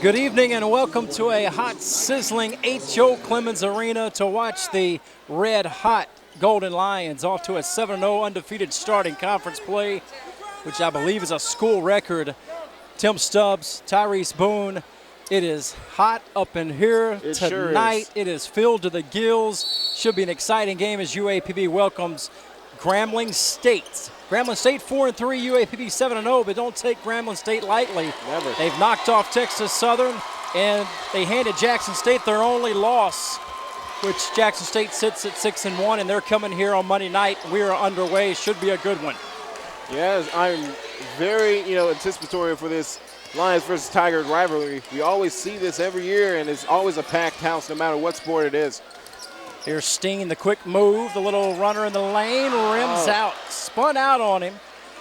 Good evening and welcome to a hot, sizzling H.O. Clemens Arena to watch the red-hot Golden Lions off to a 7-0 undefeated start in conference play, which I believe is a school record. Tim Stubbs, TyRece Boone. It is hot up in here tonight. Sure is. It is filled to the gills. Should be an exciting game as UAPB welcomes Grambling State. Grambling State 4-3, UAPB 7-0, but don't take Grambling State lightly. Never. They've knocked off Texas Southern, and they handed Jackson State their only loss, which Jackson State sits at 6-1, and they're coming here on Monday night. We are underway. Should be a good one. Yes, I'm very, anticipatory for this Lions versus Tigers rivalry. We always see this every year, and it's always a packed house no matter what sport it is. Here's Steen, the quick move, the little runner in the lane, rims out, spun out on him.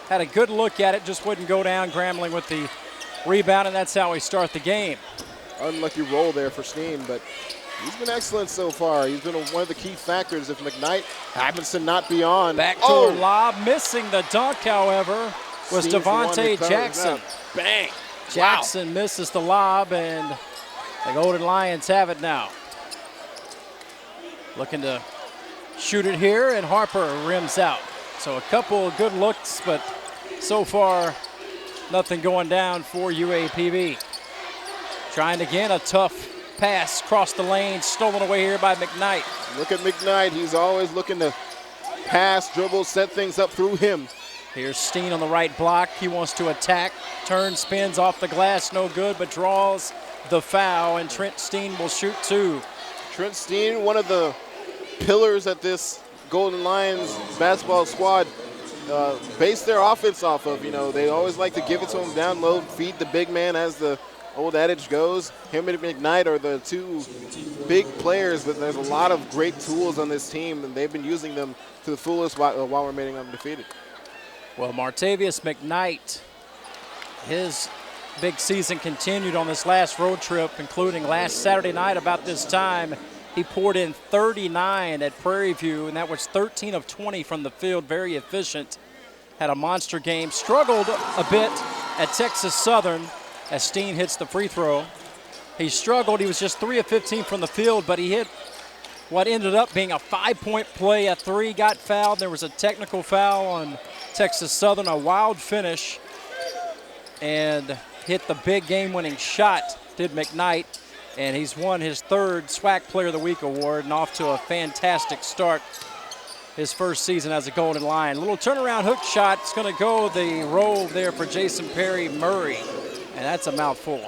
Had a good look at it, just wouldn't go down. Grambling with the rebound, and that's how we start the game. Unlucky roll there for Steen, but he's been excellent so far. He's been one of the key factors if McKnight happens to not be on. Backdoor lob, missing the dunk, however, was Devontae Jackson. Bang. Jackson misses the lob, and the Golden Lions have it now. Looking to shoot it here, and Harper rims out. So a couple of good looks, but so far nothing going down for UAPB. Trying again, a tough pass across the lane, stolen away here by McKnight. Look at McKnight. He's always looking to pass, dribble, set things up through him. Here's Steen on the right block. He wants to attack. Turns, spins off the glass, no good, but draws the foul, and Trent Steen will shoot two. Trent Steen, one of the pillars that this Golden Lions basketball squad base their offense off of. They always like to give it to him down low, feed the big man, as the old adage goes. Him and McKnight are the two big players, but there's a lot of great tools on this team, and they've been using them to the fullest while remaining undefeated. Well, Martavius McKnight, his big season continued on this last road trip, including last Saturday night about this time. He poured in 39 at Prairie View, and that was 13 of 20 from the field, very efficient. Had a monster game, struggled a bit at Texas Southern as Steen hits the free throw. He struggled, he was just 3 of 15 from the field, but he hit what ended up being a 5-point play. A three, got fouled. There was a technical foul on Texas Southern, a wild finish, and hit the big game-winning shot, did McKnight, and he's won his third SWAC Player of the Week award and off to a fantastic start his first season as a Golden Lion. Little turnaround hook shot. It's going to go the roll there for Jason Perry Murray, and that's a mouthful.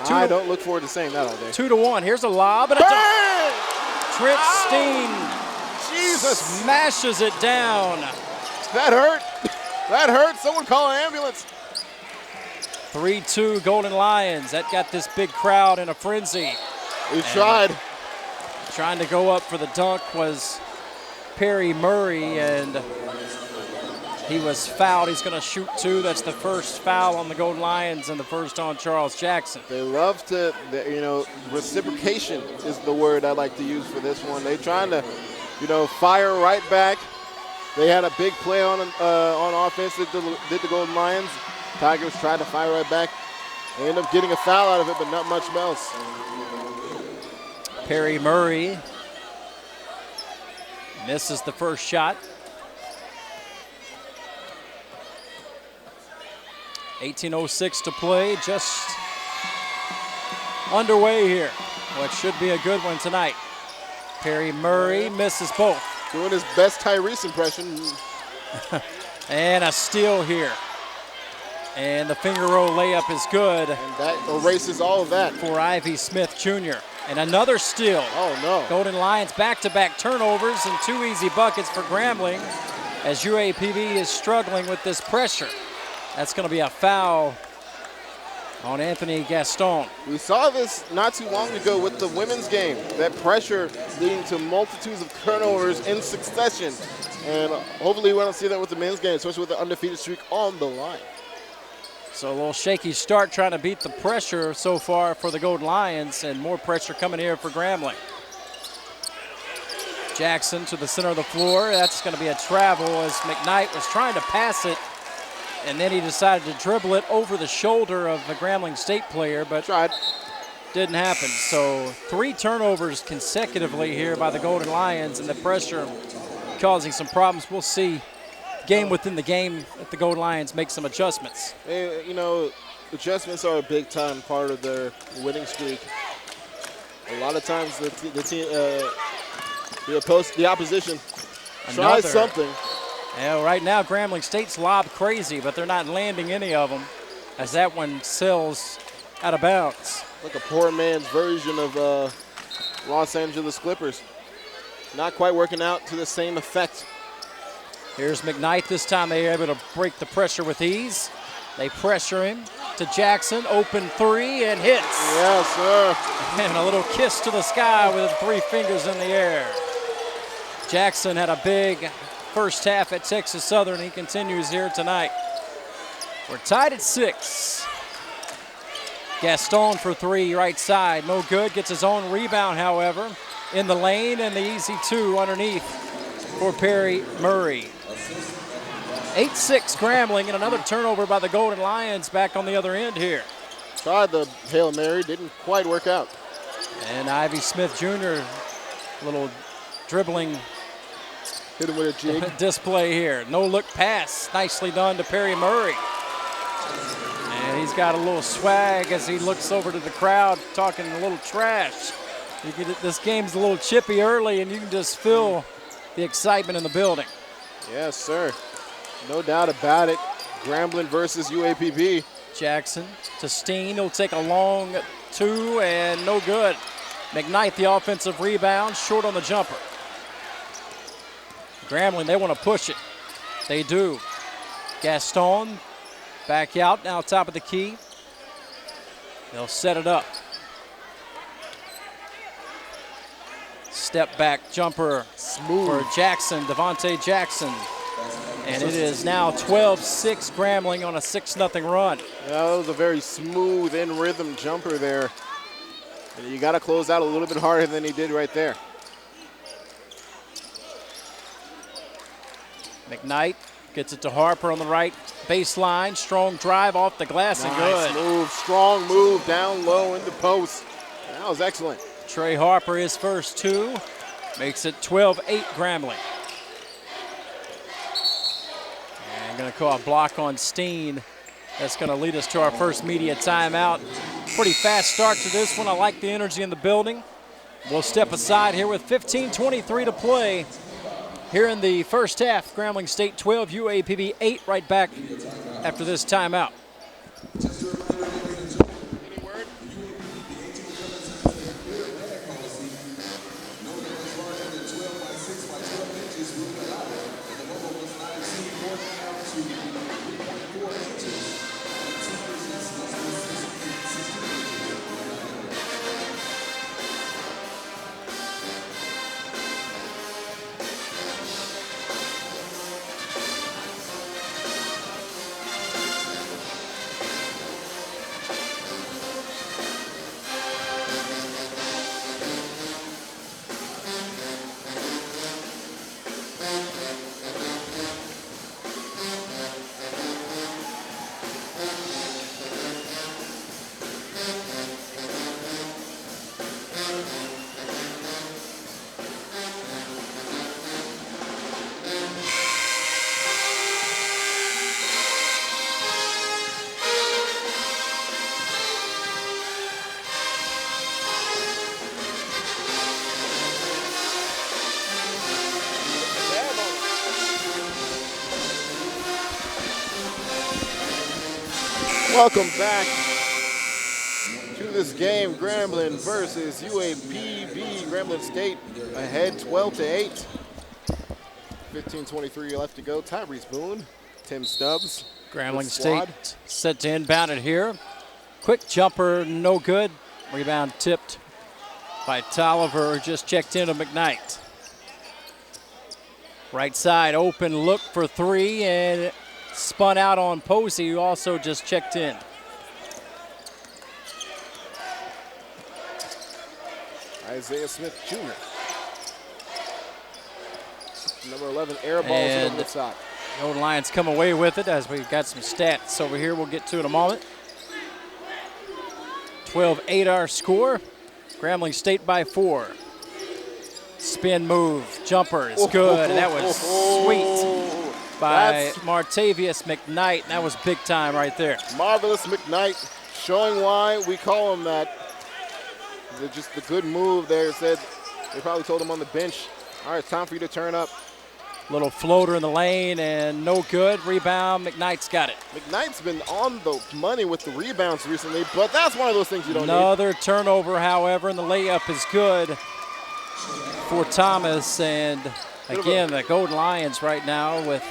I don't look forward to saying that all day. 2-1. Here's a lob and a dunk. Trent Steen smashes it down. That hurt. That hurt. Someone call an ambulance. 3-2 Golden Lions. That got this big crowd in a frenzy. He tried. Trying to go up for the dunk was Perry Murray, and he was fouled. He's going to shoot two. That's the first foul on the Golden Lions and the first on Charles Jackson. They love to, reciprocation is the word I like to use for this one. They're trying to, fire right back. They had a big play on offense that did the Golden Lions. Tigers tried to fire right back. They end up getting a foul out of it, but not much else. Perry Murray misses the first shot. 18:06 to play, just underway here. What should be a good one tonight. Perry Murray misses both. Doing his best TyRece impression. And a steal here. And the finger roll layup is good. And that erases all of that. For Ivy Smith Jr. And another steal. Oh, no. Golden Lions back-to-back turnovers and 2 easy buckets for Grambling as UAPB is struggling with this pressure. That's going to be a foul on Anthony Gaston. We saw this not too long ago with the women's game. That pressure leading to multitudes of turnovers in succession. And hopefully we don't see that with the men's game, especially with the undefeated streak on the line. So a little shaky start trying to beat the pressure so far for the Golden Lions, and more pressure coming here for Grambling. Jackson to the center of the floor. That's going to be a travel as McKnight was trying to pass it and then he decided to dribble it over the shoulder of the Grambling State player, but didn't happen. So 3 turnovers consecutively here by the Golden Lions, and the pressure causing some problems. We'll see game within the game if the Golden Lions make some adjustments. You know, adjustments are a big time part of their winning streak. A lot of times the opposition tries something. Yeah, right now Grambling State's lob crazy, but they're not landing any of them as that one sails out of bounds. Like a poor man's version of Los Angeles Clippers. Not quite working out to the same effect. Here's McKnight. This time they're able to break the pressure with ease. They pressure him to Jackson. Open 3 and hits. Yes, sir. And a little kiss to the sky with 3 fingers in the air. Jackson had a big first half at Texas Southern. He continues here tonight. We're tied at 6. Gaston for 3, right side. No good. Gets his own rebound, however, in the lane, and the easy 2 underneath for Perry Murray. 8-6 Grambling, and another turnover by the Golden Lions back on the other end here. Tried the Hail Mary, didn't quite work out. And Ivy Smith Jr., little dribbling hit him with a jig display here. No look pass, nicely done to Perry Murray. And he's got a little swag as he looks over to the crowd talking a little trash. This game's a little chippy early, and you can just feel the excitement in the building. Yes, sir. No doubt about it. Grambling versus UAPB. Jackson to Steen. He'll take a long 2 and no good. McKnight, the offensive rebound, short on the jumper. Grambling, they want to push it. They do. Gaston back out, now top of the key. They'll set it up. Step back jumper smooth for Jackson, Devontae Jackson. And it is now 12-6 Grambling on a 6-0 run. Yeah, that was a very smooth in rhythm jumper there. And you got to close out a little bit harder than he did right there. McKnight gets it to Harper on the right baseline. Strong drive off the glass and good. Move, strong move down low in the post. That was excellent. Trey Harper, his first 2, makes it 12-8 Grambling. And going to call a block on Steen. That's going to lead us to our first media timeout. Pretty fast start to this one. I like the energy in the building. We'll step aside here with 15:23 to play here in the first half. Grambling State 12, UAPB 8, right back after this timeout. Welcome back to this game. Grambling versus UAPB. Grambling State ahead 12-8. 15:23 left to go. TyRece Boone, Tim Stubbs. Grambling State set to inbound it here. Quick jumper, no good. Rebound tipped by Tolliver, who just checked into McKnight. Right side open, look for 3, and spun out on Posey, who also just checked in. Isaiah Smith Jr. Number 11 air balls over the top. Golden Lions come away with it as we've got some stats over here we'll get to in a moment. 12-8 our score. Grambling State by 4. Spin move, jumper is good, and that was sweet by Martavius McKnight. That was big time right there. Marvelous McKnight, showing why we call him that. Just the good move there. Said they probably told him on the bench, all right, it's time for you to turn up. Little floater in the lane and no good. Rebound, McKnight's got it. McKnight's been on the money with the rebounds recently, but that's one of those things you don't need. Another turnover, however, and the layup is good for Thomas. And again, the Golden Lions right now with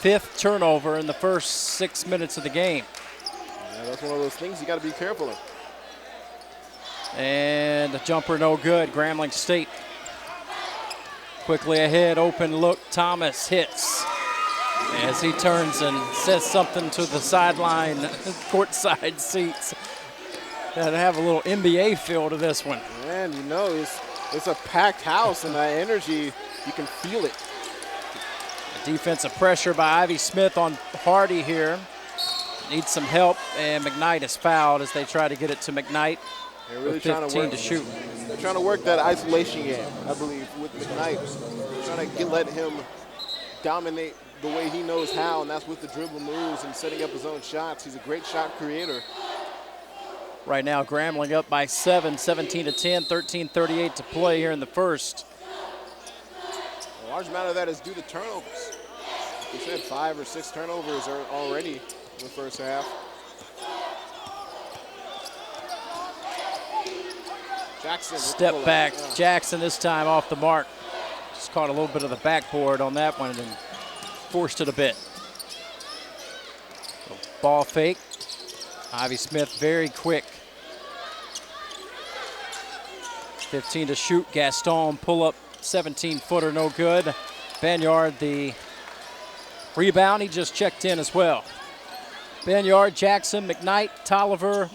5th turnover in the first 6 minutes of the game. Yeah, that's one of those things you got to be careful of. And the jumper no good. Grambling State quickly ahead, open look. Thomas hits as he turns and says something to the sideline, courtside seats. That have a little NBA feel to this one. Man, you know, it's a packed house, and that energy, you can feel it. Defensive pressure by Ivy Smith on Hardy here. Needs some help, and McKnight is fouled as they try to get it to McKnight. They're really trying to shoot. They're trying to work that isolation game, I believe, with McKnight. They're trying to let him dominate the way he knows how, and that's with the dribble moves and setting up his own shots. He's a great shot creator. Right now, Grambling up by 7, 17-10, 13:38 to play here in the first. A large amount of that is due to turnovers. We said 5 or 6 turnovers are already in the first half. Jackson. Step back. Yeah. Jackson this time off the mark. Just caught a little bit of the backboard on that one and forced it a bit. So ball fake. Ivy Smith very quick. 15 to shoot. Gaston pull up 17-footer, no good. Banyard the rebound. He just checked in as well. Banyard, Jackson, McKnight, Tolliver,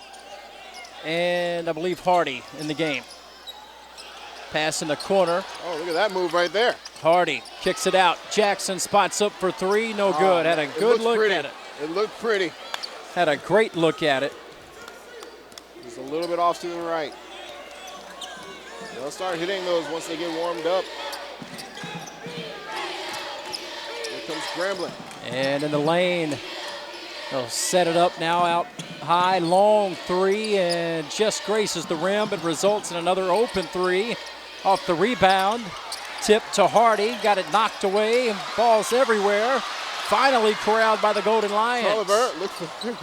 and I believe Hardy in the game. Pass in the corner. Oh, look at that move right there. Hardy kicks it out. Jackson spots up for 3, no good. Had a good look at it. It looked pretty. Had a great look at it. Just a little bit off to the right. They'll start hitting those once they get warmed up. Here comes Grambling. And in the lane, they'll set it up now out high, long 3, and just graces the rim, but results in another open 3 off the rebound. Tip to Hardy, got it knocked away, balls everywhere. Finally corralled by the Golden Lions.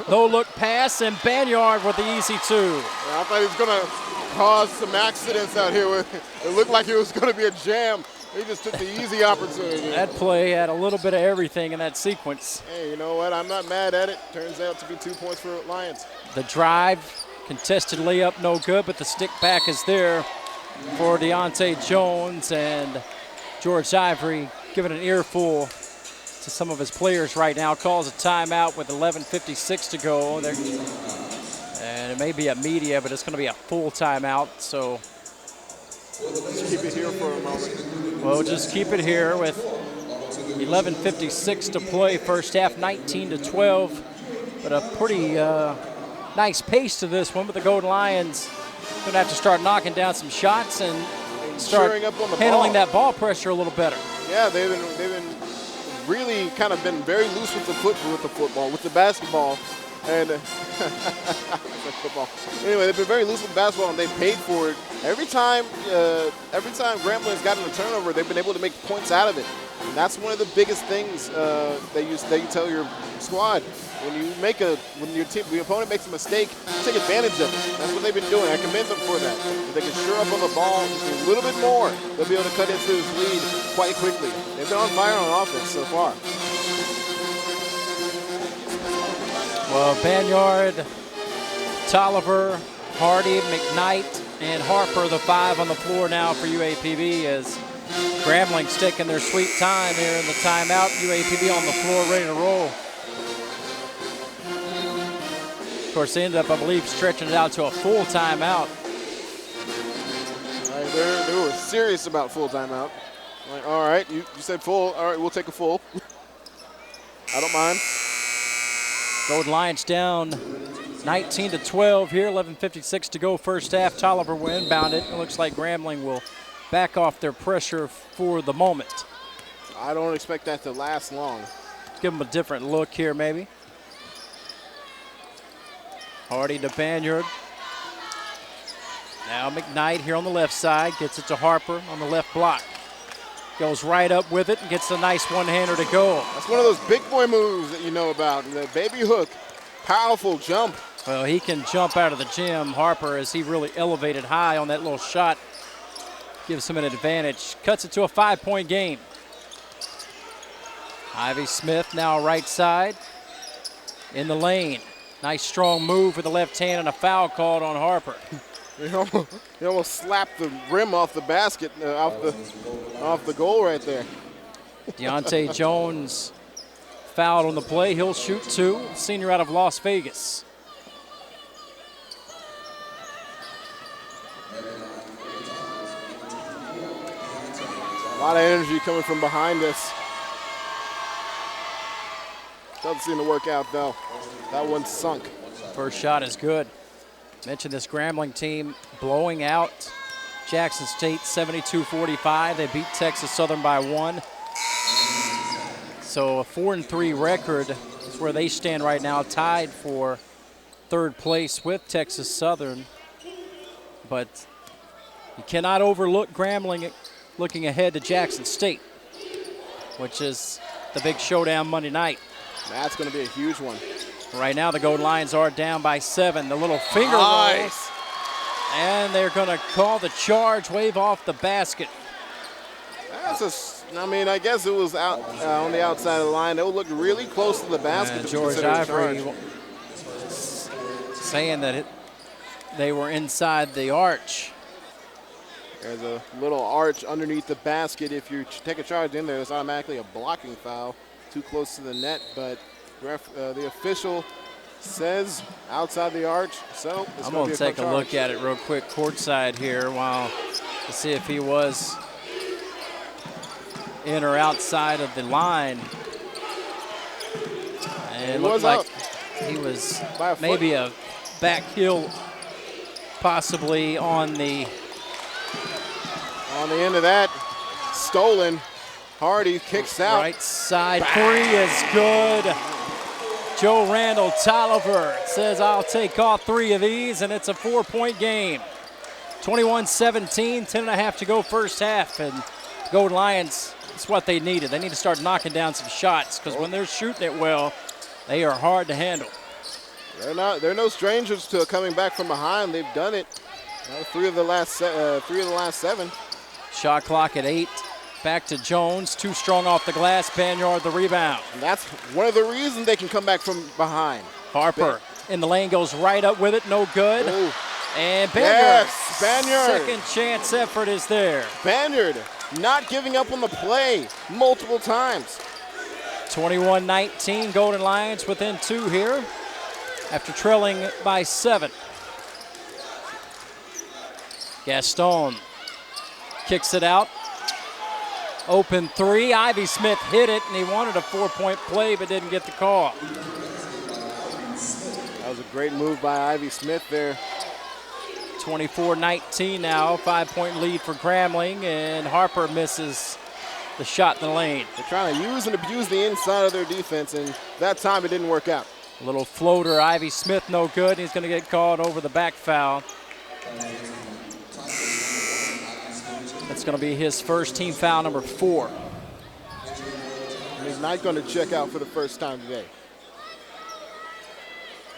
No look pass, and Banyard with the easy 2. Yeah, I thought he was going to cause some accidents out here. It looked like it was going to be a jam. He just took the easy opportunity. That play had a little bit of everything in that sequence. Hey, you know what? I'm not mad at it. Turns out to be 2 points for Lions. The drive, contested layup, no good, but the stick back is there for Deontay Jones, and George Ivory giving an earful to some of his players right now. Calls a timeout with 11:56 to go. And it may be a media, but it's going to be a full timeout. So let's keep it here for a moment. We'll just keep it here with 11:56 to play. First half, 19-12. But a pretty nice pace to this one. But the Golden Lions going to have to start knocking down some shots and start up on the handling ball. that ball pressure a little better. Yeah, they've been really kind of been very loose with the basketball, and football. Anyway, they've been very loose with basketball, and they paid for it. Every time Grambling's gotten a turnover, they've been able to make points out of it. And that's one of the biggest things that you tell your squad. When your opponent makes a mistake, take advantage of it. That's what they've been doing. I commend them for that. If they can sure up on the ball just a little bit more, they'll be able to cut into this lead quite quickly. They've been on fire on offense so far. Well, Banyard, Tolliver, Hardy, McKnight, and Harper, the 5 on the floor now for UAPB as Grambling sticking their sweet time here in the timeout. UAPB on the floor ready to roll. Of course, they ended up, I believe, stretching it out to a full timeout. All right, they were serious about full timeout. Like, all right, you said full. All right, we'll take a full. I don't mind. Golden Lions down 19-12 here, 11:56 to go first half. Tolliver will inbound it. It looks like Grambling will back off their pressure for the moment. I don't expect that to last long. Give them a different look here maybe. Hardy to Banyard. Now McKnight here on the left side, gets it to Harper on the left block. Goes right up with it and gets a nice one-hander to go. That's one of those big boy moves that you know about. The baby hook, powerful jump. Well, he can jump out of the gym, Harper, as he really elevated high on that little shot. Gives him an advantage. Cuts it to a 5-point game. Ivy Smith now right side in the lane. Nice strong move with the left hand and a foul called on Harper. He almost slapped the rim off the basket, off the goal right there. Deontay Jones fouled on the play. He'll shoot two. Senior out of Las Vegas. A lot of energy coming from behind us. Doesn't seem to work out though. That one's sunk. First shot is good. Mentioned this Grambling team blowing out Jackson State 72-45. They beat Texas Southern by 1. So a 4-3 record is where they stand right now, tied for third place with Texas Southern. But you cannot overlook Grambling looking ahead to Jackson State, which is the big showdown Monday night. That's going to be a huge one. Right now the Golden Lions are down by 7. The little finger rolls. And they're going to call the charge, wave off the basket. I guess it was out on the outside of the line. It looked really close to the basket. George Ivory saying that they were inside the arch. There's a little arch underneath the basket. If you take a charge in there, it's automatically a blocking foul. Too close to the net, but the official says outside the arch, so it's I'm going to take a look at it real quick courtside here to see if he was in or outside of the line. And it looked like he was maybe a back heel, possibly on the end of that. Stolen. Hardy kicks out. Right side three is good. Joe Randall Tolliver says, I'll take all 3 of these, and it's a 4-point game. 21-17, 10.5 to go first half, and Golden Lions, it's what they needed. They need to start knocking down some shots, because when they're shooting it well, they are hard to handle. They're no strangers to coming back from behind. They've done it. 3 of the last 7. Shot clock at 8. Back to Jones, too strong off the glass. Banyard the rebound. And that's one of the reasons they can come back from behind. Harper in the lane goes right up with it, no good. Ooh. And Banyard. Yes, Banyard. Second chance effort is there. Banyard not giving up on the play multiple times. 21-19, Golden Lions within 2 here after trailing by 7. Gaston kicks it out. Open 3, Ivy Smith hit it, and he wanted a 4-point play but didn't get the call. That was a great move by Ivy Smith there. 24-19 now, 5-point lead for Grambling, and Harper misses the shot in the lane. They're trying to use and abuse the inside of their defense, and that time it didn't work out. A little floater, Ivy Smith no good. He's going to get called over the back foul. That's going to be his first team foul, number 4. And he's not going to check out for the first time today.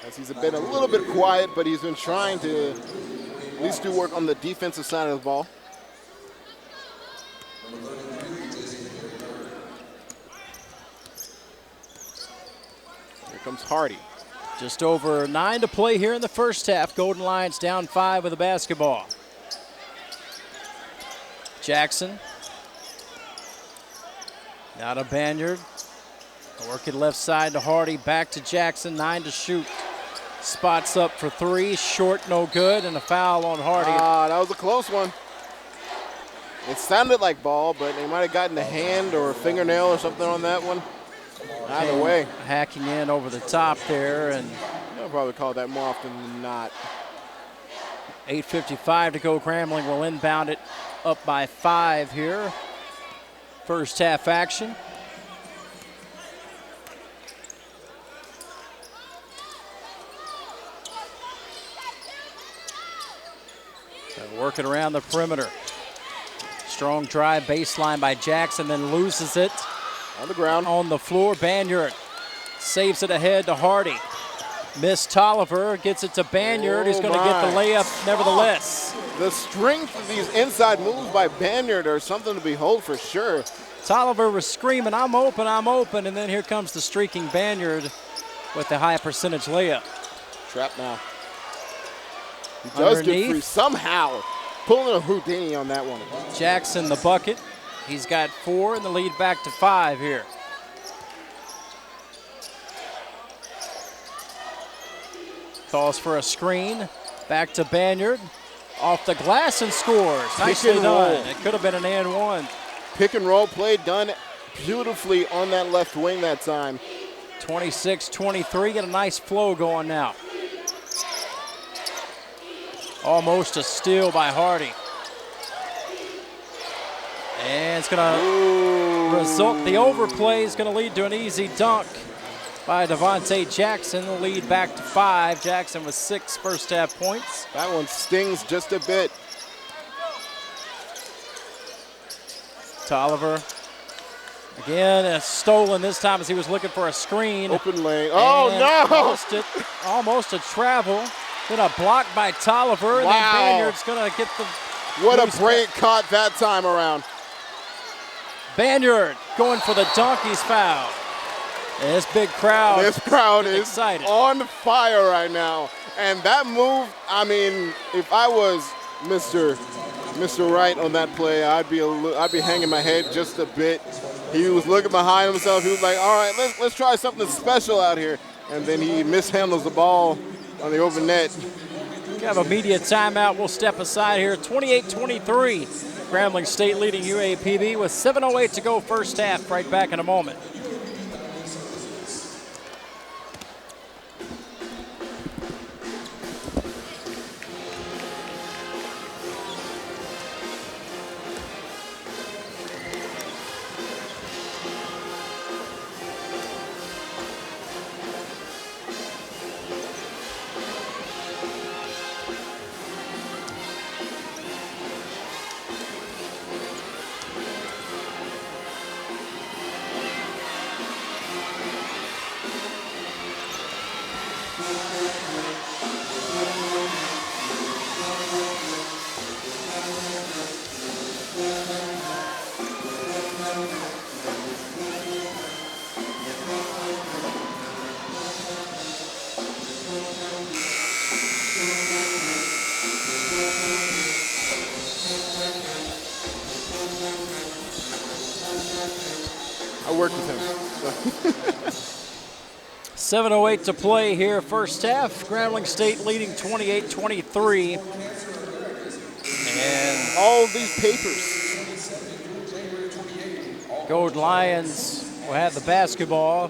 As he's been a little bit quiet, but he's been trying to at least do work on the defensive side of the ball. Here comes Hardy. Just over 9 to play here in the first half. Golden Lions down 5 with the basketball. Jackson. Now to Banyard. Working left side to Hardy. Back to Jackson. 9 to shoot. Spots up for 3. Short, no good. And a foul on Hardy. That was a close one. It sounded like ball, but they might have gotten a hand or a fingernail or something on that one. Either way. Hacking in over the top there, and They'll probably call that more often than not. 8:55 to go. Grambling will inbound it up by 5 here. First half action. Working around the perimeter. Strong drive baseline by Jackson, then loses it. On the ground. On the floor, Banyard saves it ahead to Hardy. Miss Tolliver gets it to Banyard, who's going to get the layup nevertheless. The strength of these inside moves by Banyard are something to behold for sure. Tolliver was screaming, I'm open, and then here comes the streaking Banyard with the high percentage layup. Trap now. He does get free somehow. Pulling a Houdini on that one. Jackson the bucket. He's got 4 and the lead back to 5 here. Calls for a screen. Back to Banyard. Off the glass and scores. Nicely done. It could have been an and one. Pick and roll play done beautifully on that left wing that time. 26-23. Get a nice flow going now. Almost a steal by Hardy. And it's going to result, the overplay is going to lead to an easy dunk by Devontae Jackson. The lead back to 5. Jackson with 6 first half points. That one stings just a bit. Tolliver. Again, stolen this time as he was looking for a screen. Open lane. Oh, and no! Lost it. Almost a travel. Then a block by Tolliver. And then Banyard's going to get the... What a break caught that time around. Banyard going for the dunk. He's fouled. And this big crowd. This crowd is excited. On fire right now. And that move, I mean, if I was Mr. Wright on that play, I'd be hanging my head just a bit. He was looking behind himself. He was like, all right, let's try something special out here. And then he mishandles the ball on the open net. We have a media timeout. We'll step aside here. 28-23. Grambling State leading UAPB with 7:08 to go first half. Right back in a moment. I worked with him. 7:08 to play here, first half. Grambling State leading 28-23. And all these papers. Gold Lions will have the basketball.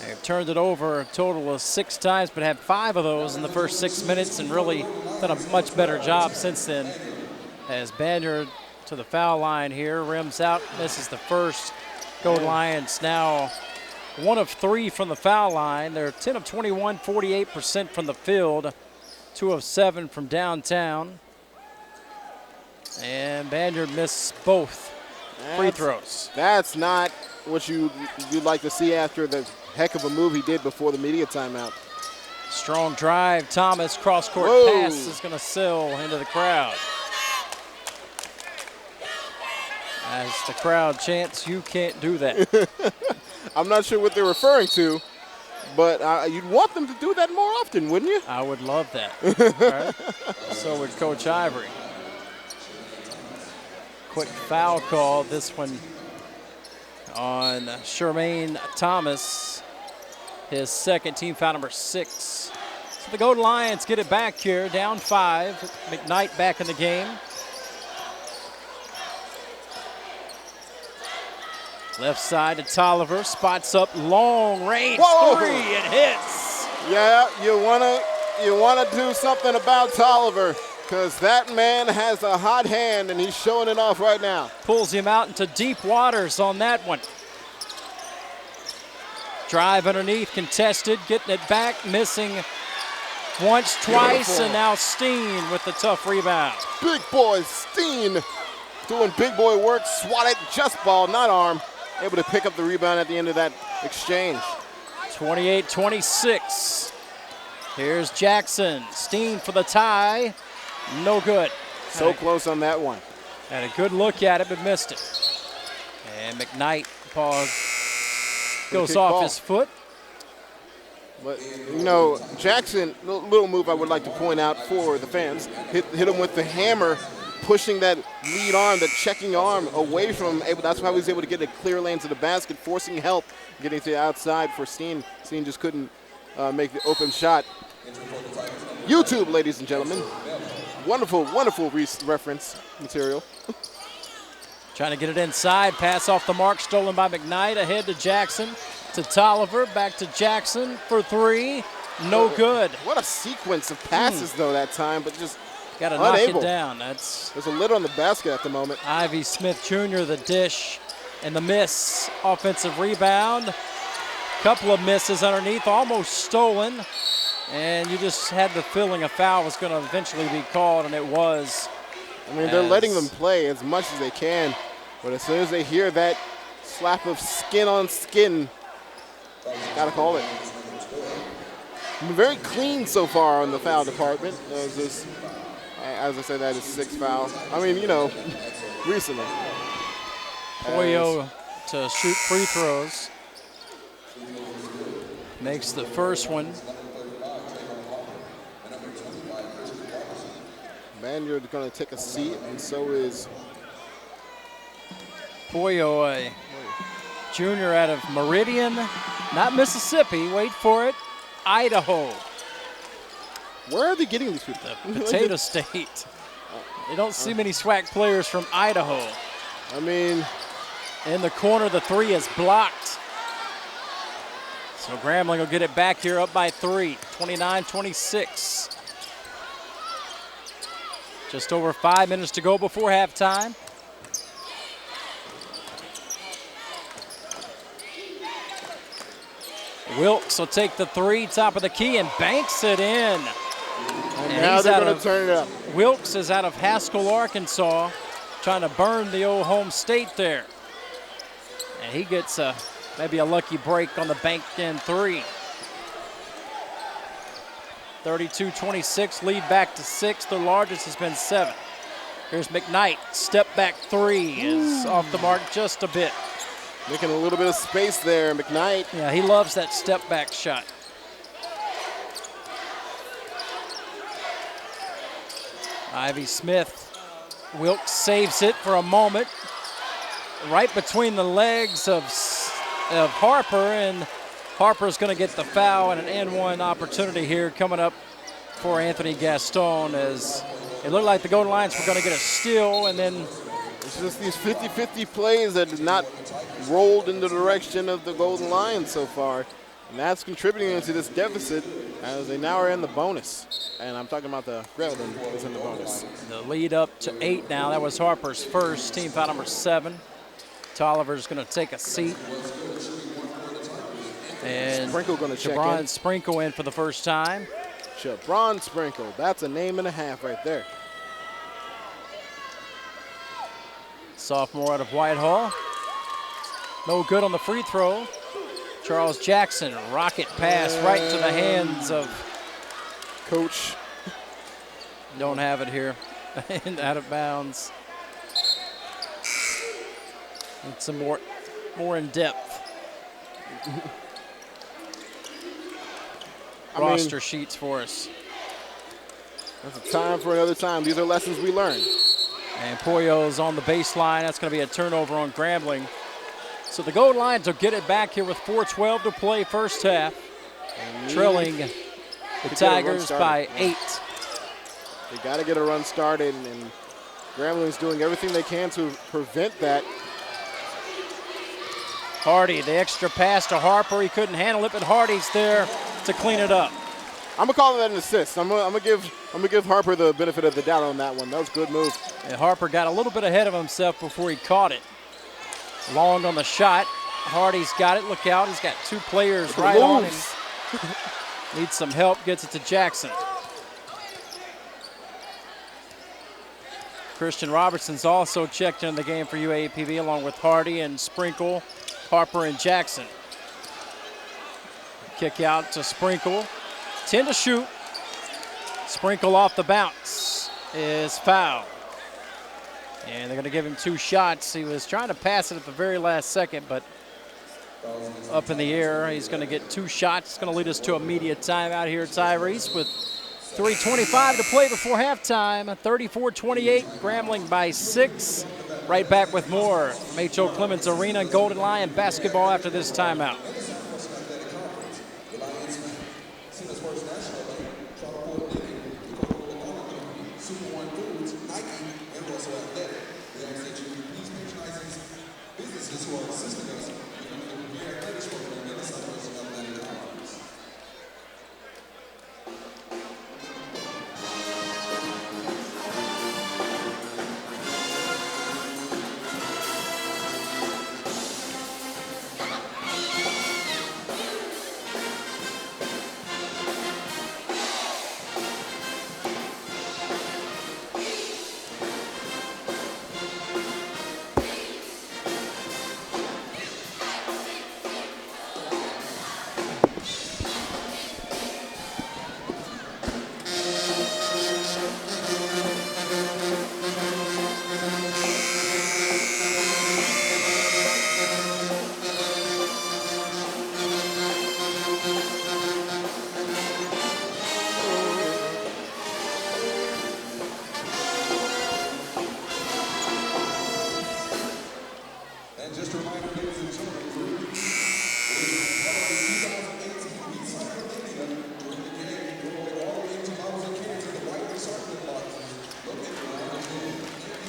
They've turned it over a total of 6 times, but had 5 of those in the first 6 minutes and really done a much better job since then. As Banyard to the foul line here, rims out, misses the first. Gold Lions now 1 of 3 from the foul line. They're 10 of 21, 48% from the field, 2 of 7 from downtown. And Banyard missed both free throws. That's not what you'd like to see after the heck of a move he did before the media timeout. Strong drive. Thomas, cross-court pass is going to sail into the crowd. As the crowd chants, you can't do that. I'm not sure what they're referring to, but you'd want them to do that more often, wouldn't you? I would love that. All right. So would Coach Ivory. Quick foul call, this one on Shermaine Thomas, his second, team foul number 6. So the Gold Lions get it back here, down 5. McKnight back in the game. Left side to Tolliver, spots up long range three, it hits. Yeah, you wanna do something about Tolliver, because that man has a hot hand and he's showing it off right now. Pulls him out into deep waters on that one. Drive underneath, contested, getting it back, missing once, twice, and now Steen with the tough rebound. Big boy Steen doing big boy work, swatted just ball, not arm. Able to pick up the rebound at the end of that exchange. 28-26. Here's Jackson. Steen for the tie. No good. So close on that one. Had a good look at it, but missed it. And McKnight goes off his foot. But, you know, Jackson, little move I would like to point out for the fans, hit him with the hammer, pushing that lead arm, the checking arm away from him. That's why he was able to get a clear lane to the basket, forcing help, getting to the outside for Steen. Steen just couldn't make the open shot. YouTube, ladies and gentlemen. Wonderful, wonderful reference material. Trying to get it inside, pass off the mark, stolen by McKnight, ahead to Jackson, to Tolliver, back to Jackson for three, no good. What a sequence of passes, though, that time, but just got to knock it down. There's a lid on the basket at the moment. Ivy Smith Jr., the dish, and the miss. Offensive rebound. Couple of misses underneath, almost stolen. And you just had the feeling a foul was going to eventually be called, and it was. I mean, they're letting them play as much as they can, but as soon as they hear that slap of skin on skin, gotta call it. Very clean so far on the foul department. As I said, that is 6 fouls. I mean, you know, recently. Poyo to shoot free throws. Makes the first one. Banyard's going to take a seat, and so is Poyo, junior out of Meridian, not Mississippi, wait for it, Idaho. Where are they getting these people? Potato State. You don't see many SWAC players from Idaho. I mean, in the corner, the three is blocked. So Grambling will get it back here up by 3, 29-26. Just over 5 minutes to go before halftime. Wilkes will take the three, top of the key, and banks it in. And now they're going to turn it up. Wilkes is out of Haskell, Arkansas, trying to burn the old home state there. And he gets maybe a lucky break on the banked-in three. 32-26, lead back to 6. The largest has been 7. Here's McKnight, step back three is off the mark just a bit. Making a little bit of space there, McKnight. Yeah, he loves that step back shot. Ivy Smith, Wilkes saves it for a moment. Right between the legs of Harper, and Harper's going to get the foul and an N1 opportunity here coming up for Anthony Gaston, as it looked like the Golden Lions were going to get a steal, and then it's just these 50-50 plays that have not rolled in the direction of the Golden Lions so far, and that's contributing to this deficit as they now are in the bonus. And I'm talking about the Grambling is in the bonus. The lead up to 8 now. That was Harper's first, team foul number 7. Tolliver's going to take a seat. And Sprinkle going to check in. Jabron Sprinkle in for the first time. Jabron Sprinkle, that's a name and a half right there. Sophomore out of Whitehall. No good on the free throw. Charles Jackson, rocket pass right to the hands of Coach. Don't have it here. And out of bounds. Need some more in depth. Roster sheets for us. That's a time for another time. These are lessons we learn. And Poyo's on the baseline. That's going to be a turnover on Grambling. So the Gold Lions will get it back here with 4:12 to play first half. Trailing the Tigers by 8. They got to get a run started, and Grambling's doing everything they can to prevent that. Hardy, the extra pass to Harper. He couldn't handle it, but Hardy's there to clean it up. I'm gonna call that an assist. I'm gonna give Harper the benefit of the doubt on that one. That was a good move. And Harper got a little bit ahead of himself before he caught it. Long on the shot. Hardy's got it. Look out. He's got two players right on him. Needs some help. Gets it to Jackson. Christian Robertson's also checked in the game for UAPB along with Hardy and Sprinkle, Harper and Jackson. Kick out to Sprinkle. 10 to shoot. Sprinkle off the bounce is fouled. And they're going to give him 2 shots. He was trying to pass it at the very last second, but up in the air. He's going to get 2 shots. It's going to lead us to immediate timeout here at TyRece with 3:25 to play before halftime. 34-28, Grambling by 6. Right back with more from H.O. Clements Arena and Golden Lion basketball after this timeout.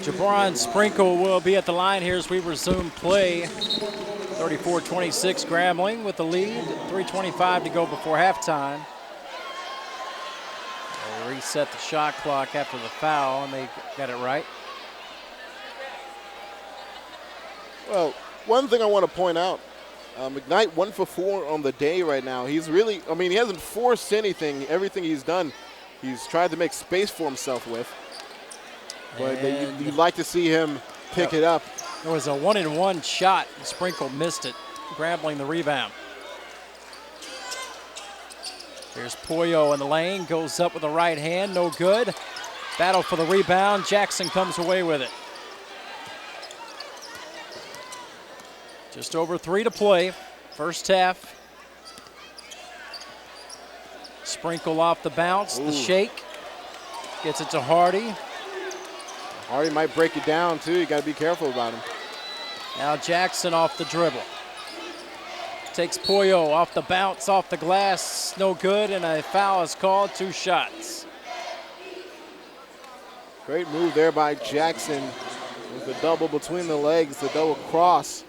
Jabron Sprinkle will be at the line here as we resume play. 34-26 Grambling with the lead. 3:25 to go before halftime. They reset the shot clock after the foul, and they got it right. Well, one thing I want to point out, McKnight 1 for 4 on the day right now. He's really, I mean, he hasn't forced anything. Everything he's done, he's tried to make space for himself with. But you'd like to see him pick it up. There was a 1-and-1 shot. Sprinkle missed it, Grambling the rebound. Here's Pollo in the lane, goes up with the right hand, no good. Battle for the rebound. Jackson comes away with it. Just over 3 to play, first half. Sprinkle off the bounce, the shake. Gets it to Hardy. Hardy might break it down too. You got to be careful about him. Now Jackson off the dribble. Takes Pollo off the bounce, off the glass, no good, and a foul is called. 2 shots. Great move there by Jackson with the double between the legs, the double cross.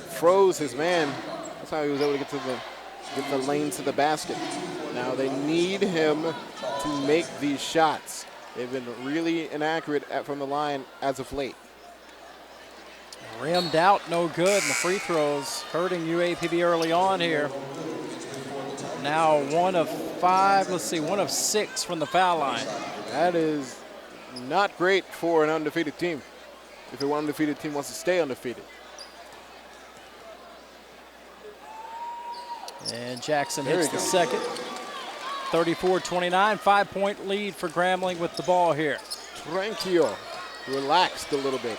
Froze his man. That's how he was able to get the lane to the basket. Now they need him to make these shots. They've been really inaccurate from the line as of late. Rimmed out, no good, and the free throws hurting UAPB early on here. Now 1 of 5, 1 of 6 from the foul line. That is not great for an undefeated team, if an undefeated team wants to stay undefeated. And Jackson hits the second. 34-29, 5-point lead for Grambling with the ball here. Tranquilo, relaxed a little bit.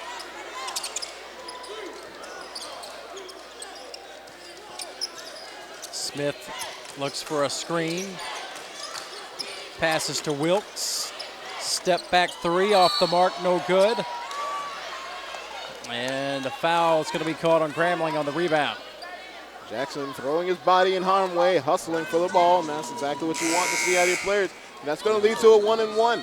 Smith looks for a screen. Passes to Wilkes. Step back 3 off the mark, no good. And a foul is going to be called on Grambling on the rebound. Jackson throwing his body in harm's way, hustling for the ball, and that's exactly what you want to see out of your players. And that's going to lead to a 1-and-1.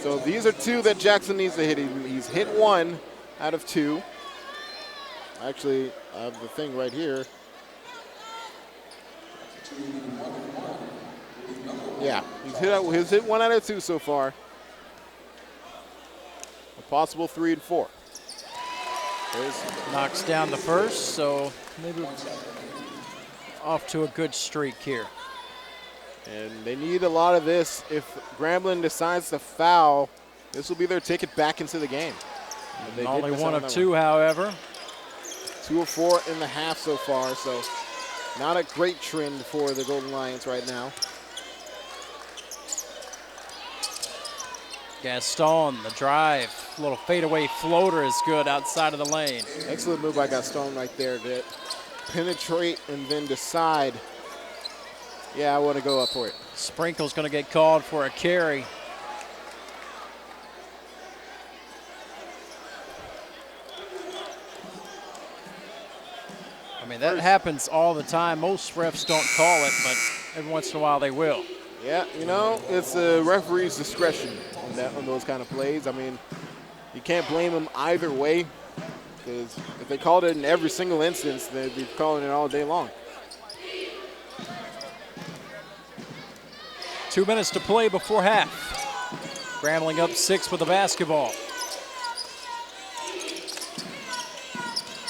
So these are 2 that Jackson needs to hit. He's hit 1 out of 2. Actually, I have the thing right here. Yeah, he's hit 1 out of 2 so far. A possible 3 and 4. Knocks down the first, so maybe off to a good streak here. And they need a lot of this. If Grambling decides to foul, this will be their ticket back into the game. Only 1 of 2, however. 2 of 4 in the half so far, so not a great trend for the Golden Lions right now. Gaston, the drive. Little fadeaway floater is good outside of the lane. Excellent move by Gaston right there to penetrate and then decide, yeah, I want to go up for it. Sprinkle's going to get called for a carry. I mean, that happens all the time. Most refs don't call it, but every once in a while they will. Yeah, you know, it's the referee's discretion on those kind of plays. I mean, you can't blame them either way, because if they called it in every single instance, they'd be calling it all day long. 2 minutes to play before half. Grambling up 6 with the basketball.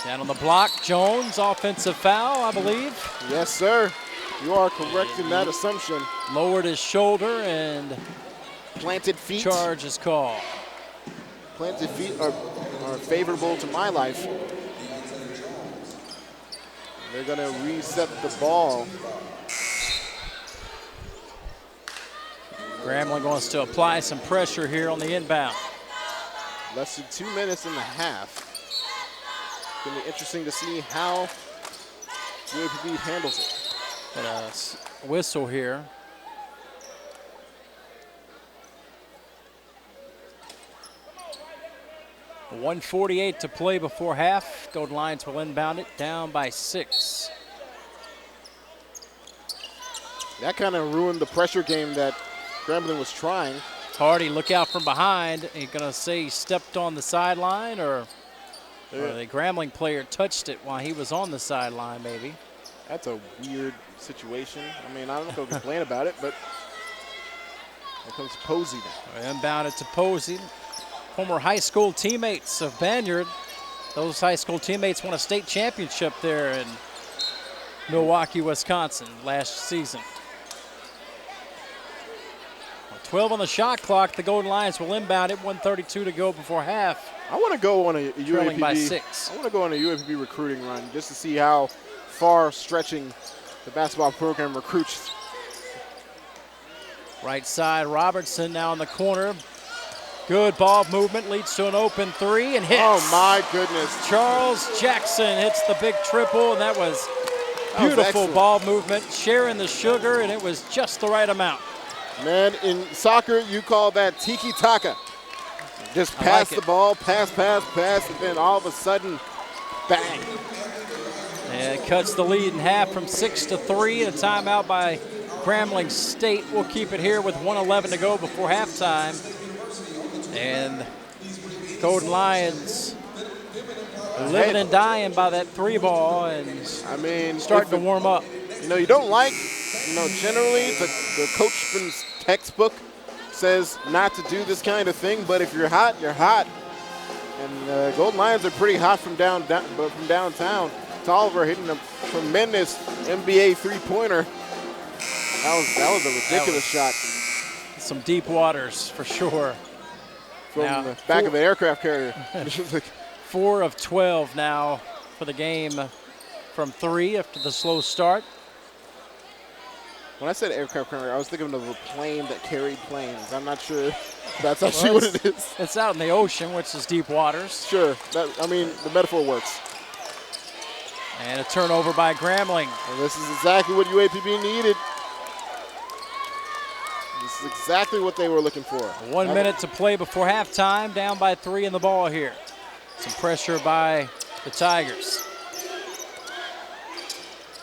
Down on the block, Jones, offensive foul, I believe. Yes, sir. You are correct in that assumption. Lowered his shoulder and planted feet. Charge is called. Planted feet are favorable to my life. They're going to reset the ball. Grambling wants to apply some pressure here on the inbound. Less than 2 minutes in the half. It's going to be interesting to see how UAPB handles it. And a whistle here. .148 to play before half. Golden Lions will inbound it, down by 6. That kind of ruined the pressure game that Grambling was trying. Hardy, look out from behind. Are you going to say he stepped on the sideline, or the Grambling player touched it while he was on the sideline, maybe? That's a weird situation. I mean, I don't know if they'll complain about it, but here comes Posey now. Inbound it to Posey. Former high school teammates of Banyard. Those high school teammates won a state championship there in Milwaukee, Wisconsin last season. 12 on the shot clock. The Golden Lions will inbound it. 1:32 to go before half. I want to go on a Trailing UAPB. by 6. I want to go on a UAPB recruiting run just to see how far stretching the basketball program recruits. Right side, Robertson now in the corner. Good ball movement, leads to an open 3 and hits. Oh my goodness. Charles Jackson hits the big triple, and that was beautiful ball movement, sharing the sugar, and it was just the right amount. Man, in soccer, you call that tiki-taka. Just pass the ball, pass, and then all of a sudden, bang. And it cuts the lead in half from 6 to 3. A timeout by Grambling State. We'll keep it here with 1:11 to go before halftime. And Golden Lions living and dying by that 3 ball, and I mean, starting to warm up. You know, you don't like, generally the coachman's textbook says not to do this kind of thing, but if you're hot, you're hot. And Golden Lions are pretty hot from downtown. Tolliver hitting a tremendous NBA three-pointer. That was a ridiculous shot. Some deep waters for sure. From the back of an aircraft carrier. 4 of 12 now for the game from 3 after the slow start. When I said aircraft carrier, I was thinking of a plane that carried planes. I'm not sure if that's actually what it is. It's out in the ocean, which is deep waters. Sure. I mean, the metaphor works. And a turnover by Grambling. And this is exactly what UAPB needed. This is exactly what they were looking for. 1 minute to play before halftime, down by 3 in the ball here. Some pressure by the Tigers.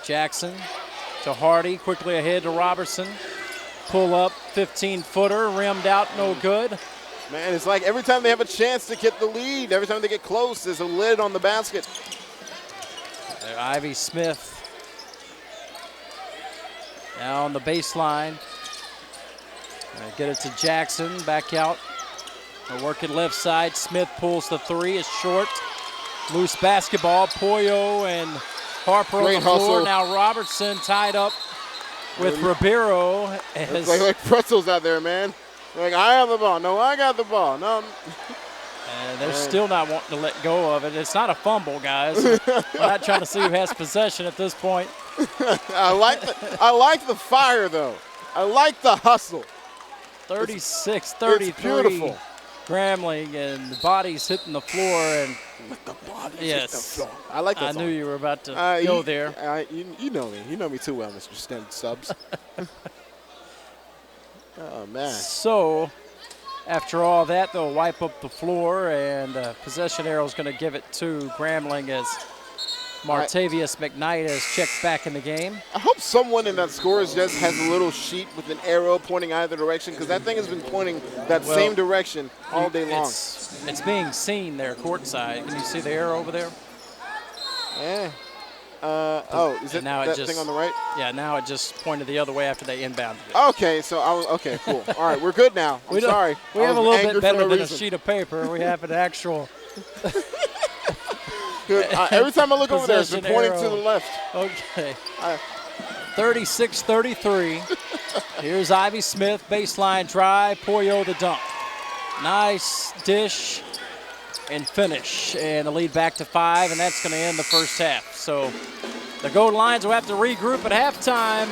Jackson to Hardy, quickly ahead to Robertson. Pull up, 15-footer, rimmed out, no good. Man, it's like every time they have a chance to get the lead, every time they get close, there's a lid on the basket. Ivy Smith now on the baseline. Get it to Jackson, back out. We're working left side. Smith pulls the three, it's short. Loose basketball, Pollo and Harper on the floor. Hustle. Now Robertson tied up with Ribeiro. It's like pretzels out there, man. Like, I have the ball. No, I got the ball. No. And they're still not wanting to let go of it. It's not a fumble, guys. We're not trying to see who has possession at this point. I like the fire, though. I like the hustle. 36-33. It's beautiful. Grambling, and the body's hitting the floor. And Let the bodies yes, hit the floor. I like that I song. knew you were about to go there. You know me. You know me too well, Mr. Stubbs. Oh, man. So, after all that, they'll wipe up the floor, and possession arrow is going to give it to Grambling as Martavius McKnight has checked back in the game. I hope someone in that scores desk has a little sheet with an arrow pointing either direction, because that thing has been pointing that same direction all day long. It's being seen there courtside. Can you see the arrow over there? Yeah. Is it now that thing on the right? Yeah, now it just pointed the other way after they inbounded it. Okay, so okay, cool. All right, we're good now. I'm sorry. We have a little bit better than a sheet of paper. We have an actual. Every time I look over there, it's been pointing to the left. Okay. 36-33. Here's Ivy Smith, baseline drive, Pollo the dunk. Nice dish and finish. And the lead back to 5, and that's going to end the first half. So the Golden Lions will have to regroup at halftime,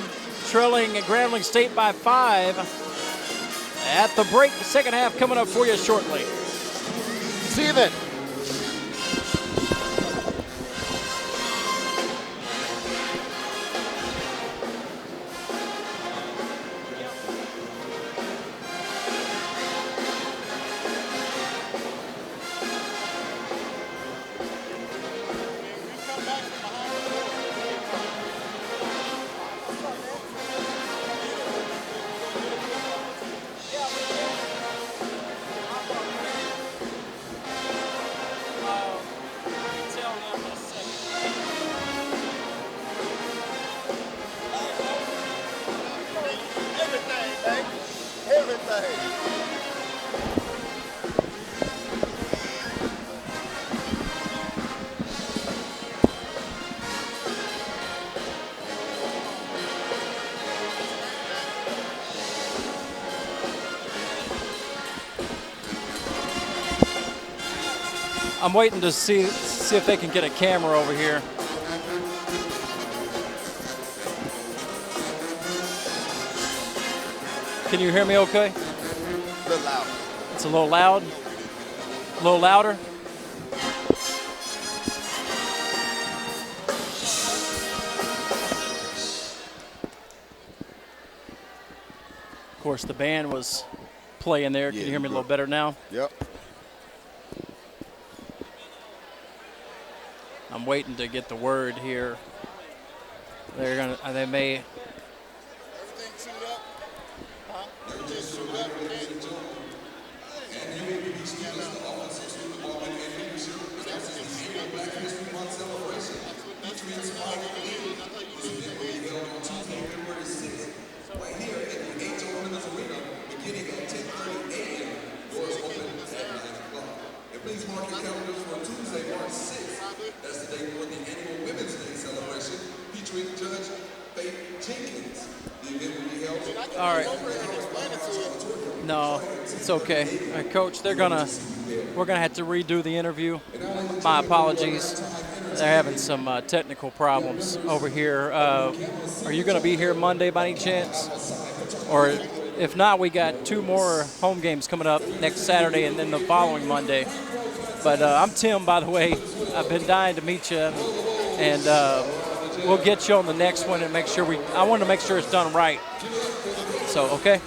trailing Grambling State by 5. At the break, the second half coming up for you shortly. See you then. I'm waiting to see if they can get a camera over here. Can you hear me okay? A little loud. It's a little loud? A little louder? Of course, the band was playing there. Can you hear me a little better now? Yep. I'm waiting to get the word here. They may. Everything suit up? Huh? Everything suit up? And UAPB-TV offensive to the ball and celebration. Featuring Spike February 6th. Right here at the H.O. Women's Arena, beginning at 10:30 a.m. Doors open at 9 o'clock. And please mark your calendars for Tuesday, March 6th. That's the day for the annual Women's Day celebration, featuring Judge Faith Jenkins. The event will be held. All right. No, it's okay. All right, Coach, we're gonna have to redo the interview. My apologies. They're having some technical problems over here. Are you gonna be here Monday by any chance? Or if not, we got 2 more home games coming up next Saturday and then the following Monday. But I'm Tim, by the way. I've been dying to meet you, and we'll get you on the next one and make sure I want to make sure it's done right. So, okay?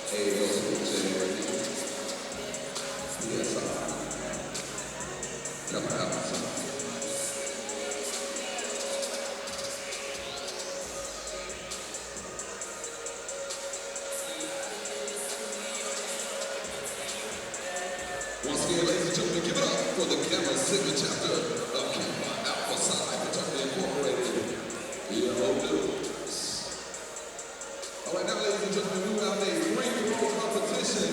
Once again, ladies and gentlemen, give it up for the Kianna Sigma chapter of Kianna Alpha Psi Fraternity Incorporated. All right, now, ladies and gentlemen, we have a free throw competition.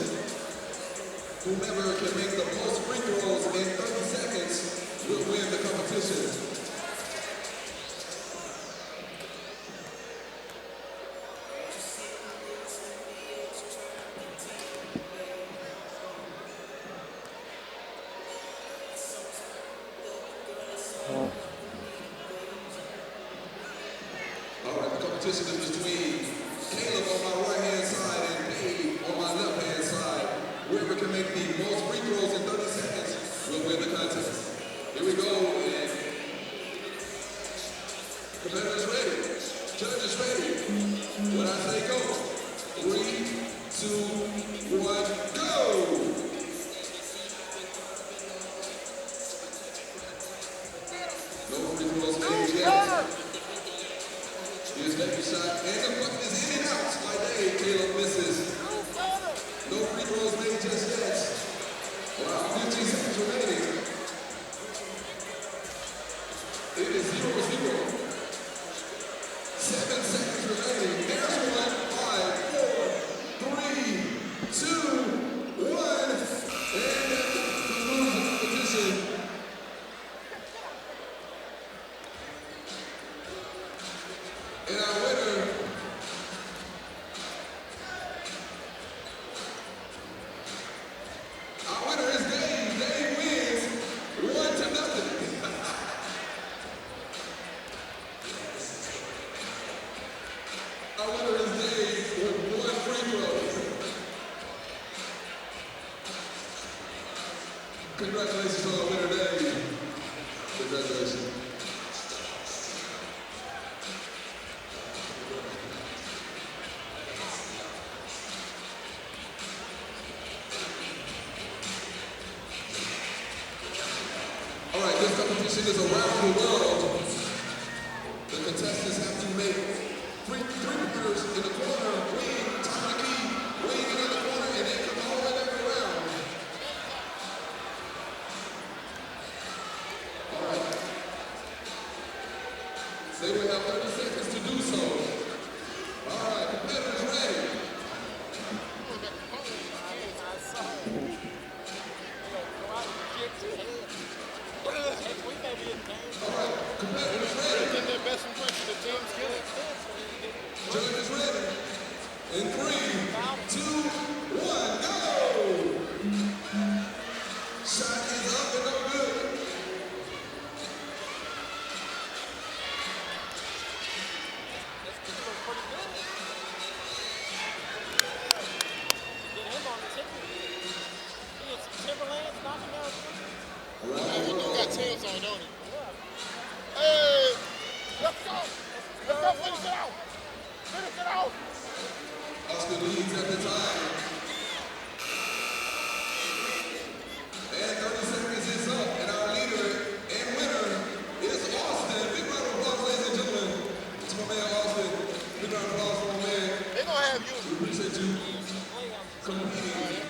Whomever can make the most free throws in 30 seconds will win the competition. Competition is between Caleb on my right-hand side and Dave on my left-hand side. Whoever can make the most free throws in 30 seconds will win the contest. Here we go, and competitors ready, judges ready. When I say go, 3, 2, 1, go! No free throws made yet. Here's that shot, and the button is in and out by Dave. Caleb misses. No free throws made just yet. Wow, 15 seconds remaining. It is 0-0. 7 seconds remaining. There's one. 5, 4, 3, 2, 1. And that concludes the competition. And our winner is Dave. Dave wins 1-0. Our winner is Dave with 1 free throw. Congratulations to our winner, Dave. Congratulations. All right, this competition is around the world. The contestants have to make three pointers in the corner, wing, top of the key, wing in the corner, and then come all the way back around. All right. They will have 30 seconds to do so. All right, competitors ready. Competitors ready. Judges ready. In 3, 2, 1, go! Shot is up and no good. Tails on, don't he? Hey! Let's go! Let's go! Finish it out! Finish it out! Austin leads at the time. And 30 seconds is up, and our leader and winner is Austin. Big round of applause, ladies and gentlemen. It's my man, Austin. Big round of applause for my man. They're gonna have you. We appreciate you competing.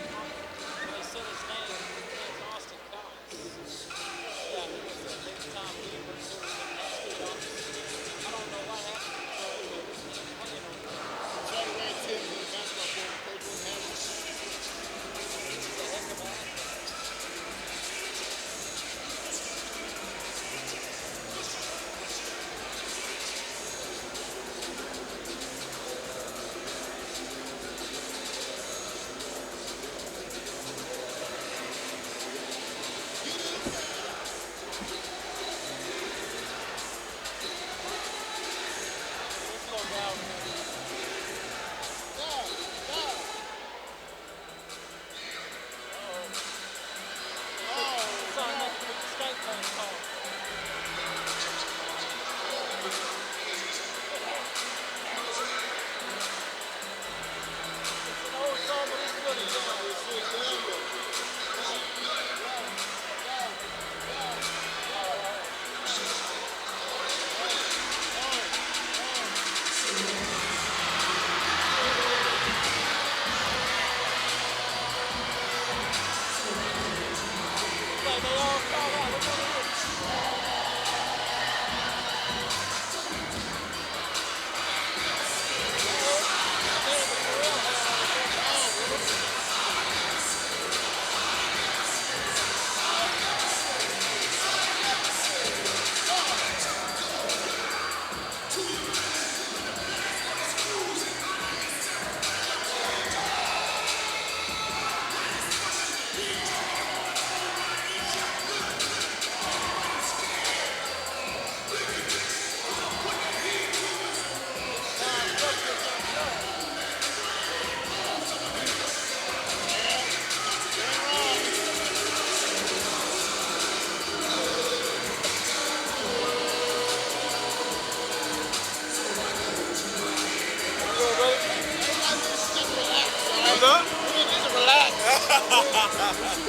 son. Just relax. It's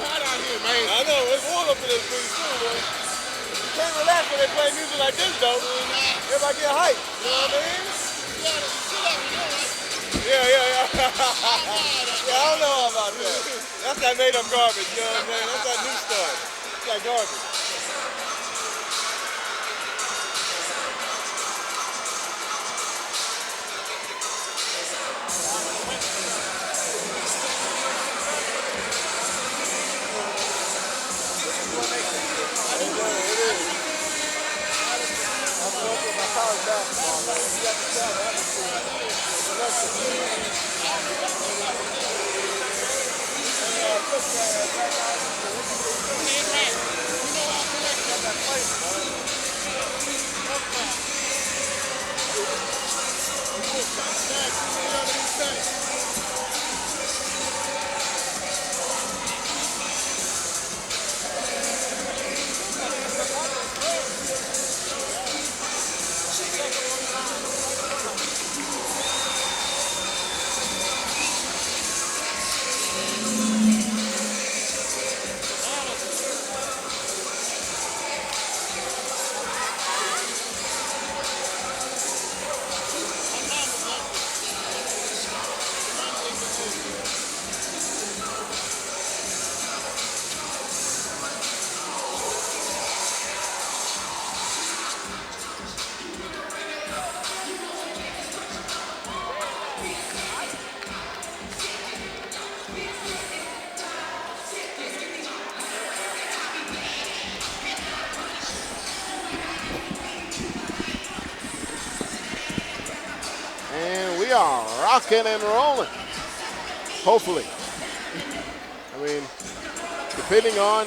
hot out here, man. I know, it's warm up in this thing too, boy. You can't relax when they play music like this, though. Everybody get hyped. You know what I mean? Yeah. Yeah, I don't know about that. That's that made up garbage, you know what I'm saying? That's that new stuff. It's that garbage. We are rocking and rolling. Hopefully. I mean, depending on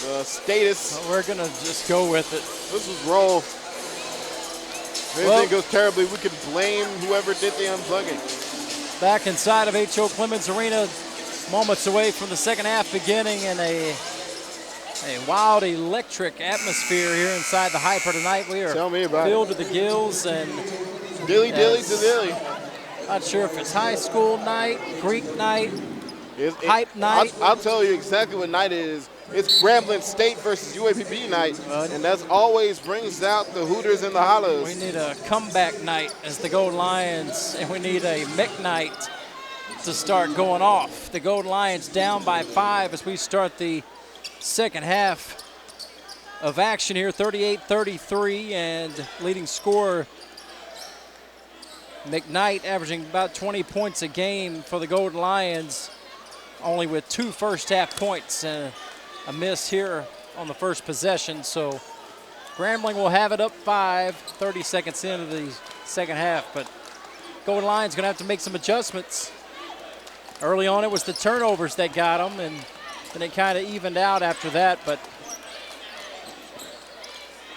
the status. Well, we're going to just go with it. Let's just roll. If anything goes terribly, we can blame whoever did the unplugging. Back inside of H.O. Clemens Arena, moments away from the second half beginning, and a wild electric atmosphere here inside the Hyper tonight. We are filled to the gills and dilly to dilly. Not sure if it's high school night, Greek night, hype night. I'll tell you exactly what night it is. It's Grambling State versus UAPB night, and that always brings out the Hooters and the Hollows. We need a comeback night as the Gold Lions, and we need a Mick night to start going off. The Gold Lions down by 5 as we start the second half of action here, 38-33, and leading scorer McKnight averaging about 20 points a game for the Golden Lions, only with 2 first-half points and a miss here on the first possession. So Grambling will have it up 5, 30 seconds into the second half, but Golden Lions going to have to make some adjustments. Early on, it was the turnovers that got them, and then it kind of evened out after that, but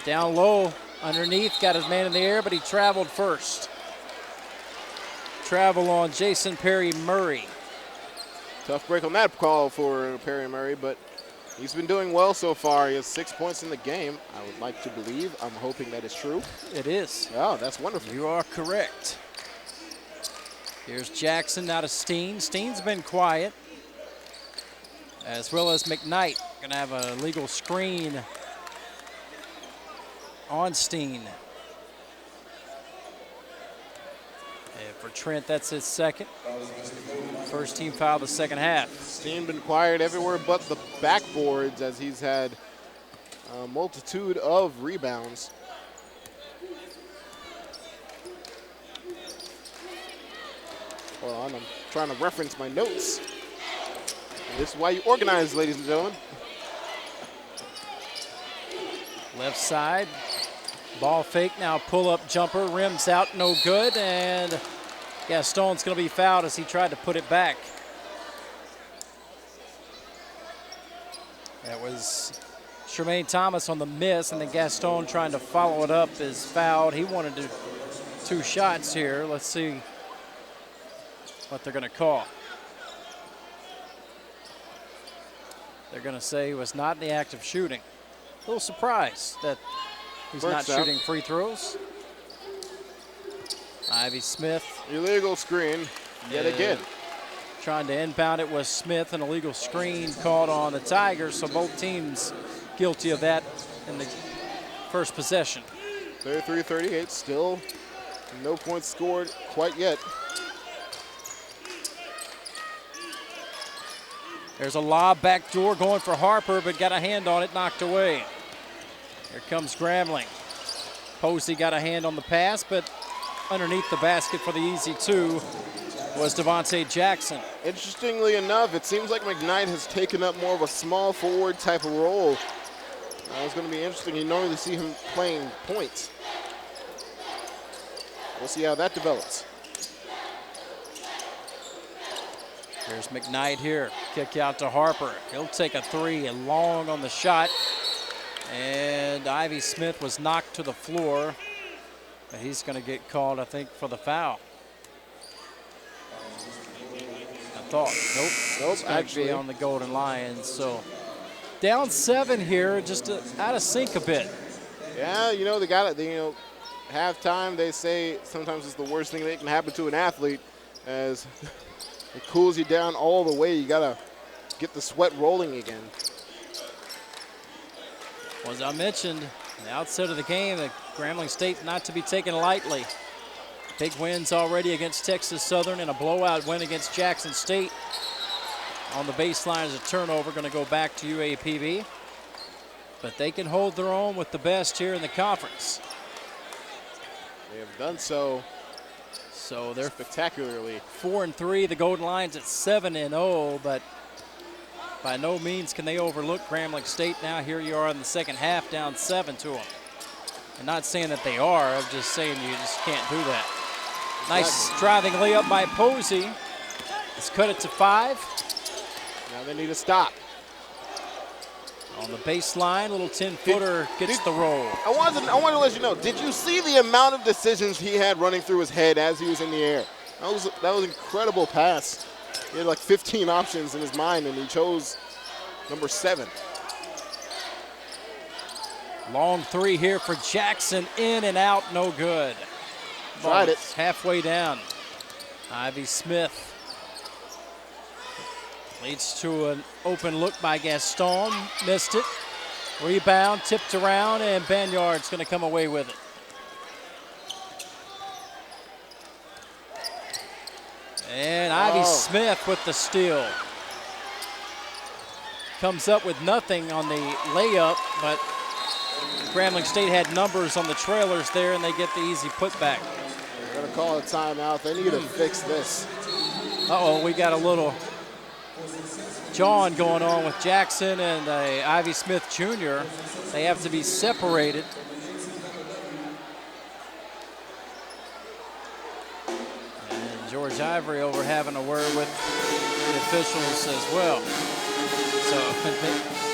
down low underneath, got his man in the air, but he traveled first. Travel on Jason Perry Murray. Tough break on that call for Perry Murray, but he's been doing well so far. He has 6 points in the game, I would like to believe. I'm hoping that is true. It is. Oh, that's wonderful. You are correct. Here's Jackson out of Steen. Steen's been quiet, as well as McKnight. Gonna have a legal screen on Steen. And for Trent, that's his second. First team foul of the second half. Steen been quiet everywhere but the backboards as he's had a multitude of rebounds. Hold on, I'm trying to reference my notes. And this is why you organize, ladies and gentlemen. Left side, ball fake, now pull-up jumper, rims out, no good, and Gaston's gonna be fouled as he tried to put it back. That was Tremaine Thomas on the miss, and then Gaston trying to follow it up is fouled. He wanted to 2 shots here. Let's see what they're gonna call. They're gonna say he was not in the act of shooting. A little surprised that he's not shooting free throws. Ivy Smith. Illegal screen. yet again. Trying to inbound it was Smith, an illegal screen called on the Tigers, so both teams guilty of that in the first possession. 33-38, still no points scored quite yet. There's a lob backdoor going for Harper, but got a hand on it, knocked away. Here comes Grambling. Posey got a hand on the pass, but underneath the basket for the easy two was Devontae Jackson. Interestingly enough, it seems like McKnight has taken up more of a small forward type of role. It's going to be interesting. You normally see him playing points. We'll see how that develops. There's McKnight here. Kick out to Harper. He'll take a three and long on the shot. And Ivy Smith was knocked to the floor. And he's going to get called, I think, for the foul. Nope. It's actually on the Golden Lions. So down 7 here, just out of sync a bit. Yeah, you know, they got it. Halftime, they say sometimes it's the worst thing that can happen to an athlete, as it cools you down all the way. You got to get the sweat rolling again. Well, as I mentioned, the outset of the game, that Grambling State not to be taken lightly. Big wins already against Texas Southern and a blowout win against Jackson State. On the baseline is a turnover, going to go back to UAPB. But they can hold their own with the best here in the conference. They have done so. So they're spectacularly. 4-3, the Golden Lions at 7-0, but by no means can they overlook Grambling State. Now here you are in the second half, down 7 to them. I'm not saying that they are, I'm just saying you just can't do that. Nice driving layup by Posey. Let's cut it to 5. Now they need to stop. On the baseline, little 10-footer gets the roll. I wanted to let you know, did you see the amount of decisions he had running through his head as he was in the air? That was an incredible pass. He had like 15 options in his mind, and he chose number 7. Long 3 here for Jackson, in and out, no good. Tried it. Halfway down. Ivy Smith leads to an open look by Gaston, missed it. Rebound, tipped around, and Banyard's gonna come away with it. And Ivy Smith with the steal. Comes up with nothing on the layup, but Grambling State had numbers on the trailers there, and they get the easy putback. They're gonna call a timeout. They need to fix this. Uh-oh, we got a little jawing going on with Jackson and Ivy Smith Jr. They have to be separated. And George Ivory over having a word with the officials as well. So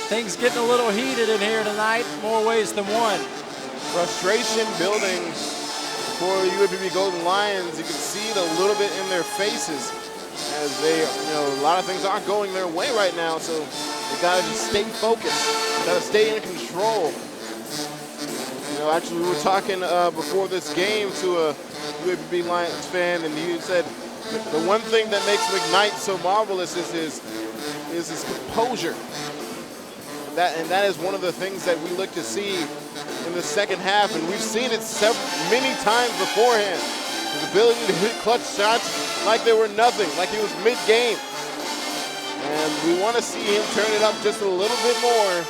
things getting a little heated in here tonight, more ways than one. Frustration building for the UAPB Golden Lions. You can see it a little bit in their faces as they, a lot of things aren't going their way right now, so they gotta just stay focused, gotta stay in control. Actually we were talking before this game to a UAPB Lions fan, and he said the one thing that makes McKnight so marvelous is his composure. And that is one of the things that we look to see in the second half, and we've seen it many times beforehand. His ability to hit clutch shots like they were nothing, like he was mid-game. And we want to see him turn it up just a little bit more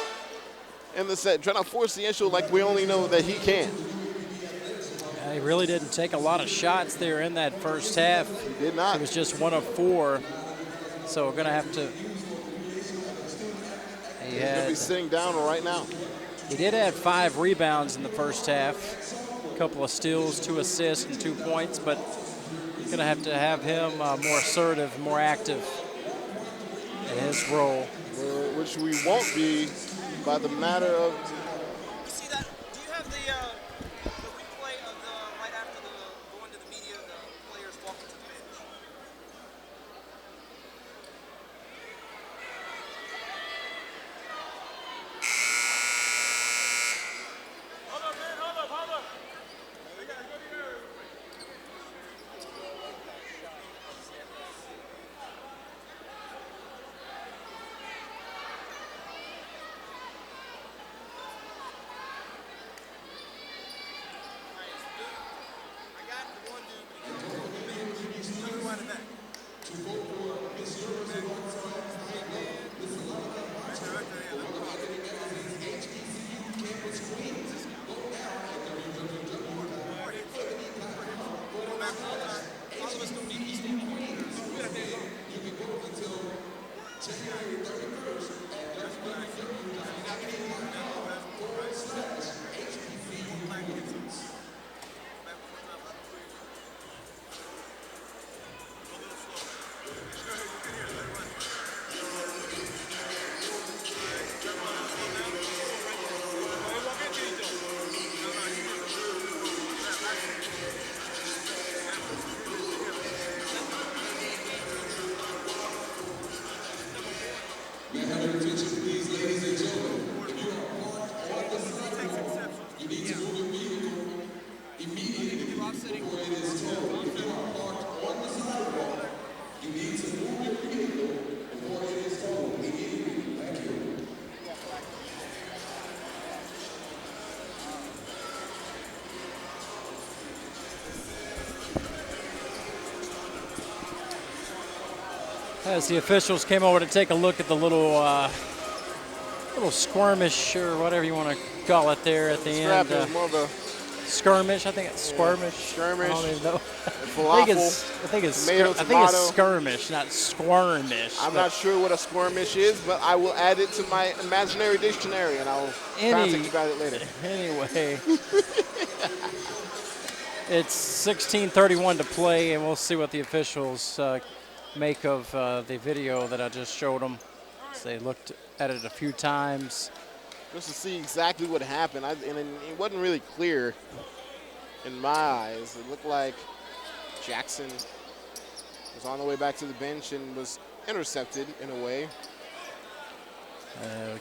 in the set, trying to force the issue like we only know that he can. Yeah, he really didn't take a lot of shots there in that first half. He did not. It was just 1 of 4. So we're going to have to. He's going to be sitting down right now. He did have 5 rebounds in the first half. A couple of steals, 2 assists, and 2 points, but going to have him more assertive, more active in his role. Which we won't be by the matter of. You see that? Do you have the replay of the right after the going to the media, the players walking to the bench? Hold up, man! Hold up! They gotta go here. As the officials came over to take a look at the little skirmish or whatever you want to call it there at the end. Is more of a skirmish. I think it's skirmish. Skirmish. I don't even know. Falafel. I think it's skirmish, not squirmish. I'm not sure what a skirmish is, but I will add it to my imaginary dictionary, and I'll contact you about it later. Anyway, it's 16:31 to play, and we'll see what the officials make of the video that I just showed them. So they looked at it a few times. Just to see exactly what happened. And it wasn't really clear in my eyes. It looked like Jackson was on the way back to the bench and was intercepted in a way.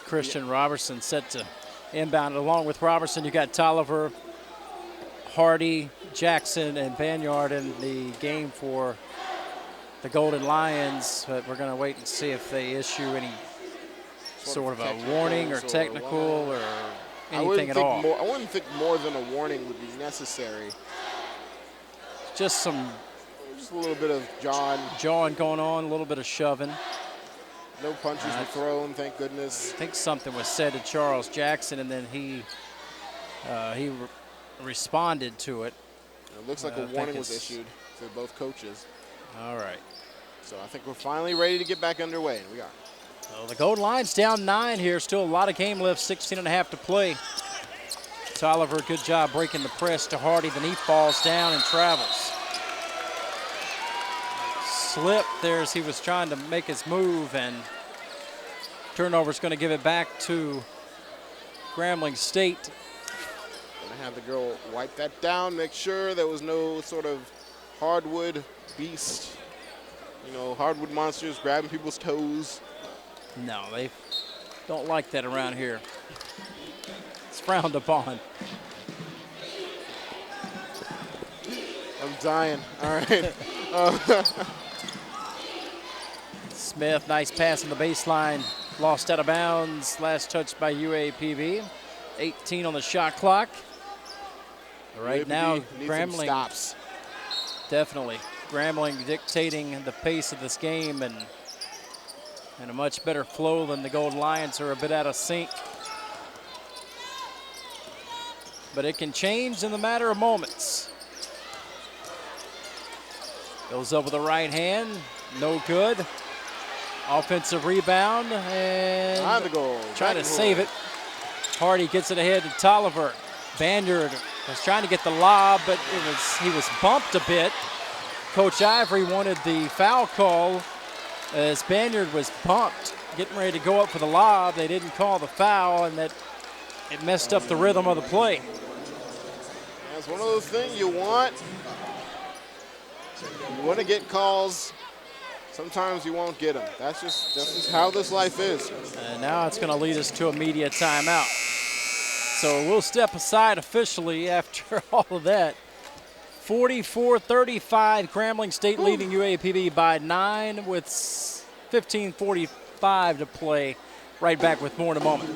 Christian Robertson set to inbound. Along with Robertson, you got Tolliver, Hardy, Jackson, and Banyard in the game for the Golden Lions. But we're going to wait and see if they issue any sort of a warning or technical or anything at all. I wouldn't think more than a warning would be necessary. Just a little bit of jawing going on, a little bit of shoving. No punches were thrown, thank goodness. I think something was said to Charles Jackson, and then he responded to it. It looks like a warning was issued to both coaches. All right. So I think we're finally ready to get back underway, and we are. So the Golden Lions down 9 here. Still a lot of game left, 16.5 to play. Tolliver, good job breaking the press to Hardy. Then he falls down and travels. Slip there as he was trying to make his move, and turnover's going to give it back to Grambling State. Gonna have the girl wipe that down, make sure there was no sort of hardwood beast, hardwood monsters grabbing people's toes. No, they don't like that around here. It's frowned upon. I'm dying. All right. Smith, nice pass on the baseline. Lost out of bounds. Last touch by UAPB. 18 on the shot clock. Right now, Grambling stops. Definitely. Grambling dictating the pace of this game and a much better flow than the Golden Lions, are a bit out of sync. But it can change in the matter of moments. Goes up with the right hand, no good. Offensive rebound and on the goal. Trying to save it. Hardy gets it ahead to Tolliver. Banyard was trying to get the lob, but he was bumped a bit. Coach Ivory wanted the foul call as Banyard was bumped, getting ready to go up for the lob. They didn't call the foul, and it messed up the rhythm of the play. That's one of those things you want. You want to get calls. Sometimes you won't get them. That's just how this life is. And now it's going to lead us to a media timeout. So we'll step aside officially after all of that. 44-35, Grambling State leading UAPB by 9 with 15:45 to play. Right back with more in a moment.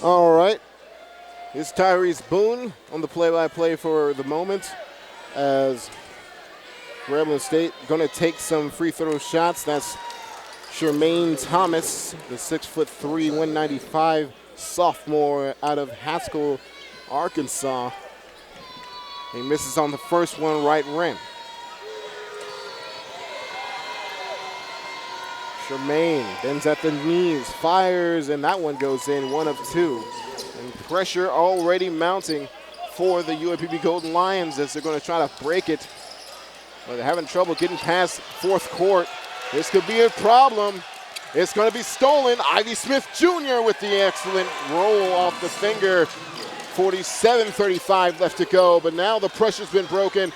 All right. It's TyRece Boone on the play-by-play for the moment as Grambling State going to take some free throw shots. That's Jermaine Thomas, the 6'3", 195 sophomore out of Haskell, Arkansas. He misses on the first one, right rim. Jermaine bends at the knees, fires, and that one goes in, 1 of 2. And pressure already mounting for the UAPB Golden Lions as they're going to try to break it. But they're having trouble getting past fourth court. This could be a problem. It's going to be stolen. Ivy Smith Jr. with the excellent roll off the finger. 47-35 left to go, but now the pressure's been broken.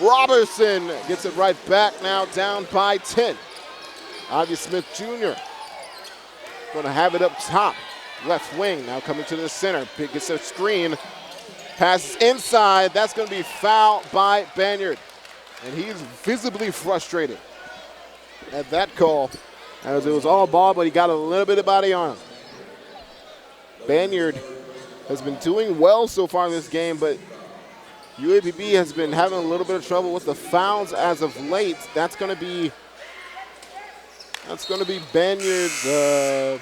Robertson gets it right back now, down by 10. Ivy Smith Jr. going to have it up top. Left wing now coming to the center. Gets a screen. Passes inside. That's going to be fouled by Banyard. And he's visibly frustrated at that call, as it was all ball, but he got a little bit of body on him. Banyard has been doing well so far in this game, but UAPB has been having a little bit of trouble with the fouls as of late. That's going to be Banyard's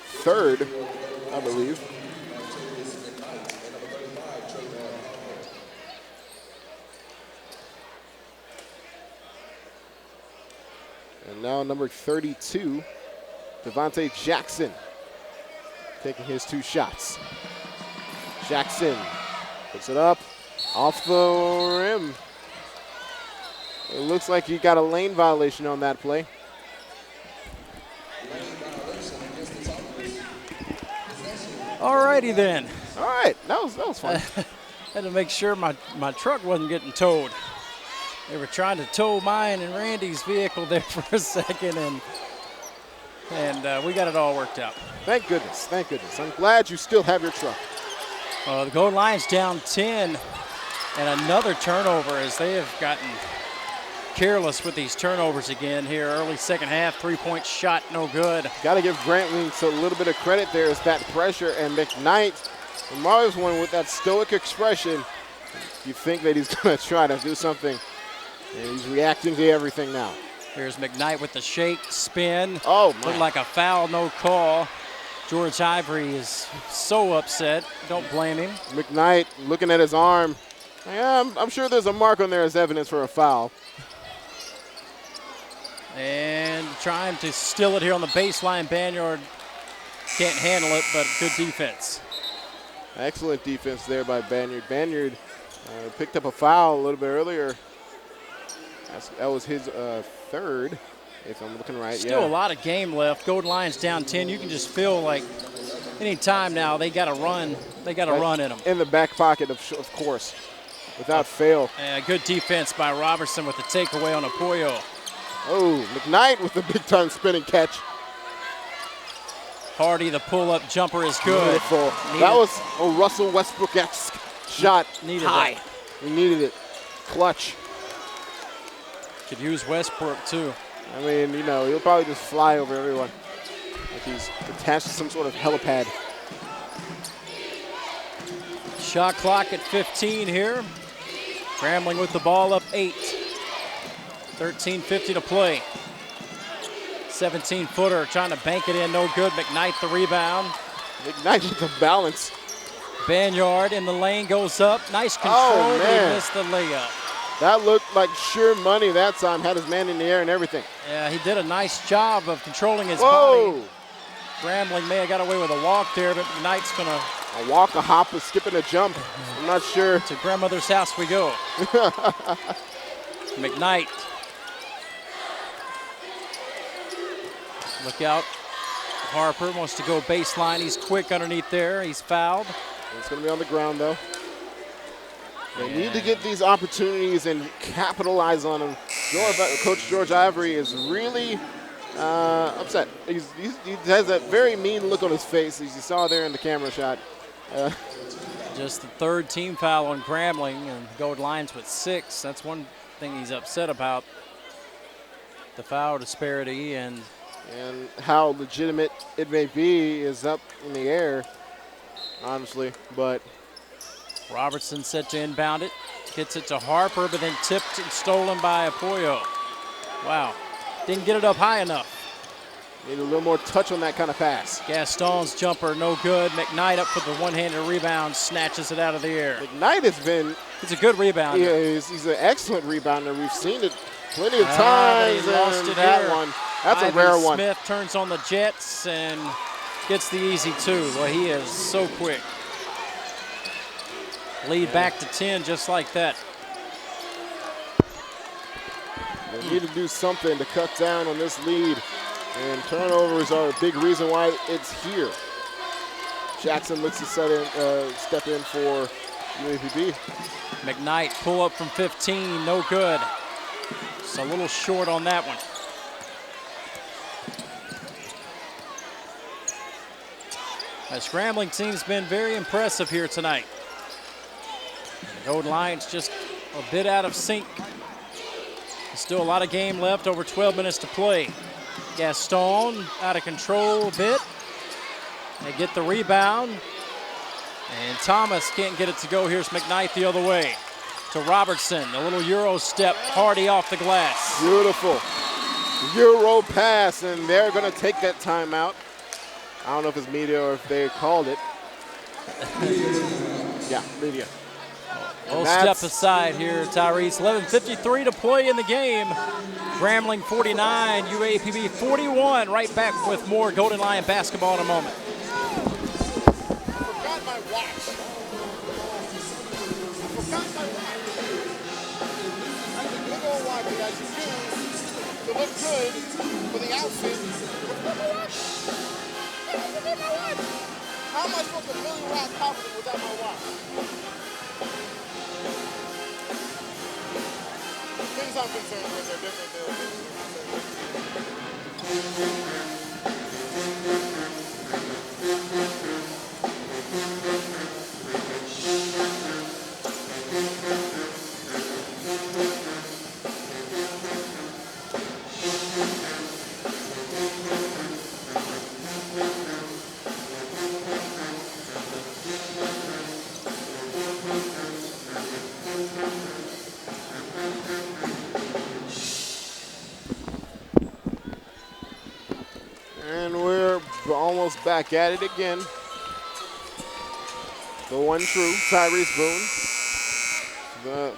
third, I believe. And now number 32, Devontae Jackson, taking his 2 shots. Jackson puts it up off the rim. It looks like he got a lane violation on that play. All righty then. All right, that was fun. Had to make sure my truck wasn't getting towed. They were trying to tow mine and Randy's vehicle there for a second, and we got it all worked out. Thank goodness, thank goodness. I'm glad you still have your truck. The Golden Lions down 10, and another turnover as they have gotten careless with these turnovers again here. Early second half, 3-point shot, no good. Got to give Grantling a little bit of credit there. Is that pressure, and McKnight, Mars one with that stoic expression. You think that he's going to try to do something, and he's reacting to everything now. Here's McKnight with the shake, spin. Oh, my. Looked like a foul, no call. George Ivory is so upset. Don't blame him. McKnight looking at his arm. Yeah, I'm sure there's a mark on there as evidence for a foul. And trying to steal it here on the baseline. Banyard can't handle it, but good defense. Excellent defense there by Banyard. Banyard picked up a foul a little bit earlier. That was his third, if I'm looking right. Still a lot of game left. Golden Lions down 10. You can just feel like any time now they got to run. They got to run in them. In the back pocket, of course, without fail. Good defense by Robertson with the takeaway on Apoyo. Oh, McKnight with the big-time spinning catch. Hardy, the pull-up jumper is good. Beautiful. That was a Russell Westbrook-esque shot. Needed high. that. We needed it. Clutch. Could use Westbrook, too. I mean, you know, he'll probably just fly over everyone. Like he's attached to some sort of helipad. Shot clock at 15 here. Grambling with the ball up 8. 13:50 to play. 17-footer trying to bank it in, no good. McKnight the rebound. McKnight with the balance. Banyard in the lane goes up. Nice control, Oh, but man. he missed the layup. That looked like sure money that time. Had his man in the air and everything. Yeah, he did a nice job of controlling his Whoa. body. Grambling may have got away with a walk there, but McKnight's gonna. A walk, a hop, a skip, and a jump. I'm not sure. To grandmother's house we go. McKnight. Look out. Harper wants to go baseline. He's quick underneath there. He's fouled. It's going to be on the ground, though. They need to get these opportunities and capitalize on them. Coach George Ivory is really upset. He has that very mean look on his face, as you saw there in the camera shot. Just the third team foul on Grambling, and Golden Lions with 6. That's one thing he's upset about. The foul disparity and how legitimate it may be is up in the air, honestly. But Robertson set to inbound it. Gets it to Harper, but then tipped and stolen by Apoyo. Wow. didn't get it up high enough. Need a little more touch on that kind of pass. Gaston's jumper, no good. McKnight up for the one-handed rebound, snatches it out of the air. McKnight has been, He's a good rebounder. yeah, he's an excellent rebounder. We've seen it plenty of times. He lost it that here. one, that's Ivy a rare one. Smith turns on the Jets and gets the easy two. Well, he is so quick. Lead back to 10 just like that. They need to do something to cut down on this lead. And turnovers are a big reason why it's here. Jackson looks to step in for UAPB. McKnight pull up from 15, no good. Just a little short on that one. The scrambling team's been very impressive here tonight. The Golden Lions just a bit out of sync. There's still a lot of game left, over 12 minutes to play. Gaston out of control a bit. They get the rebound. And Thomas can't get it to go. Here's McKnight the other way to Robertson. A little Euro step, Hardy off the glass. Beautiful Euro pass, and they're going to take that timeout. I don't know if it's media or if they called it. Yeah, media. We'll step aside here, Tyrese. 11:53 to play in the game. Grambling 49, UAPB 41. Right back with more Golden Lion basketball in a moment. I forgot my watch. I have a big old watch that I use to look good for the outfit. How am I supposed to really rock confident without my watch? Things I'm concerned with are different than almost back at it again. The one true, TyRece Boone.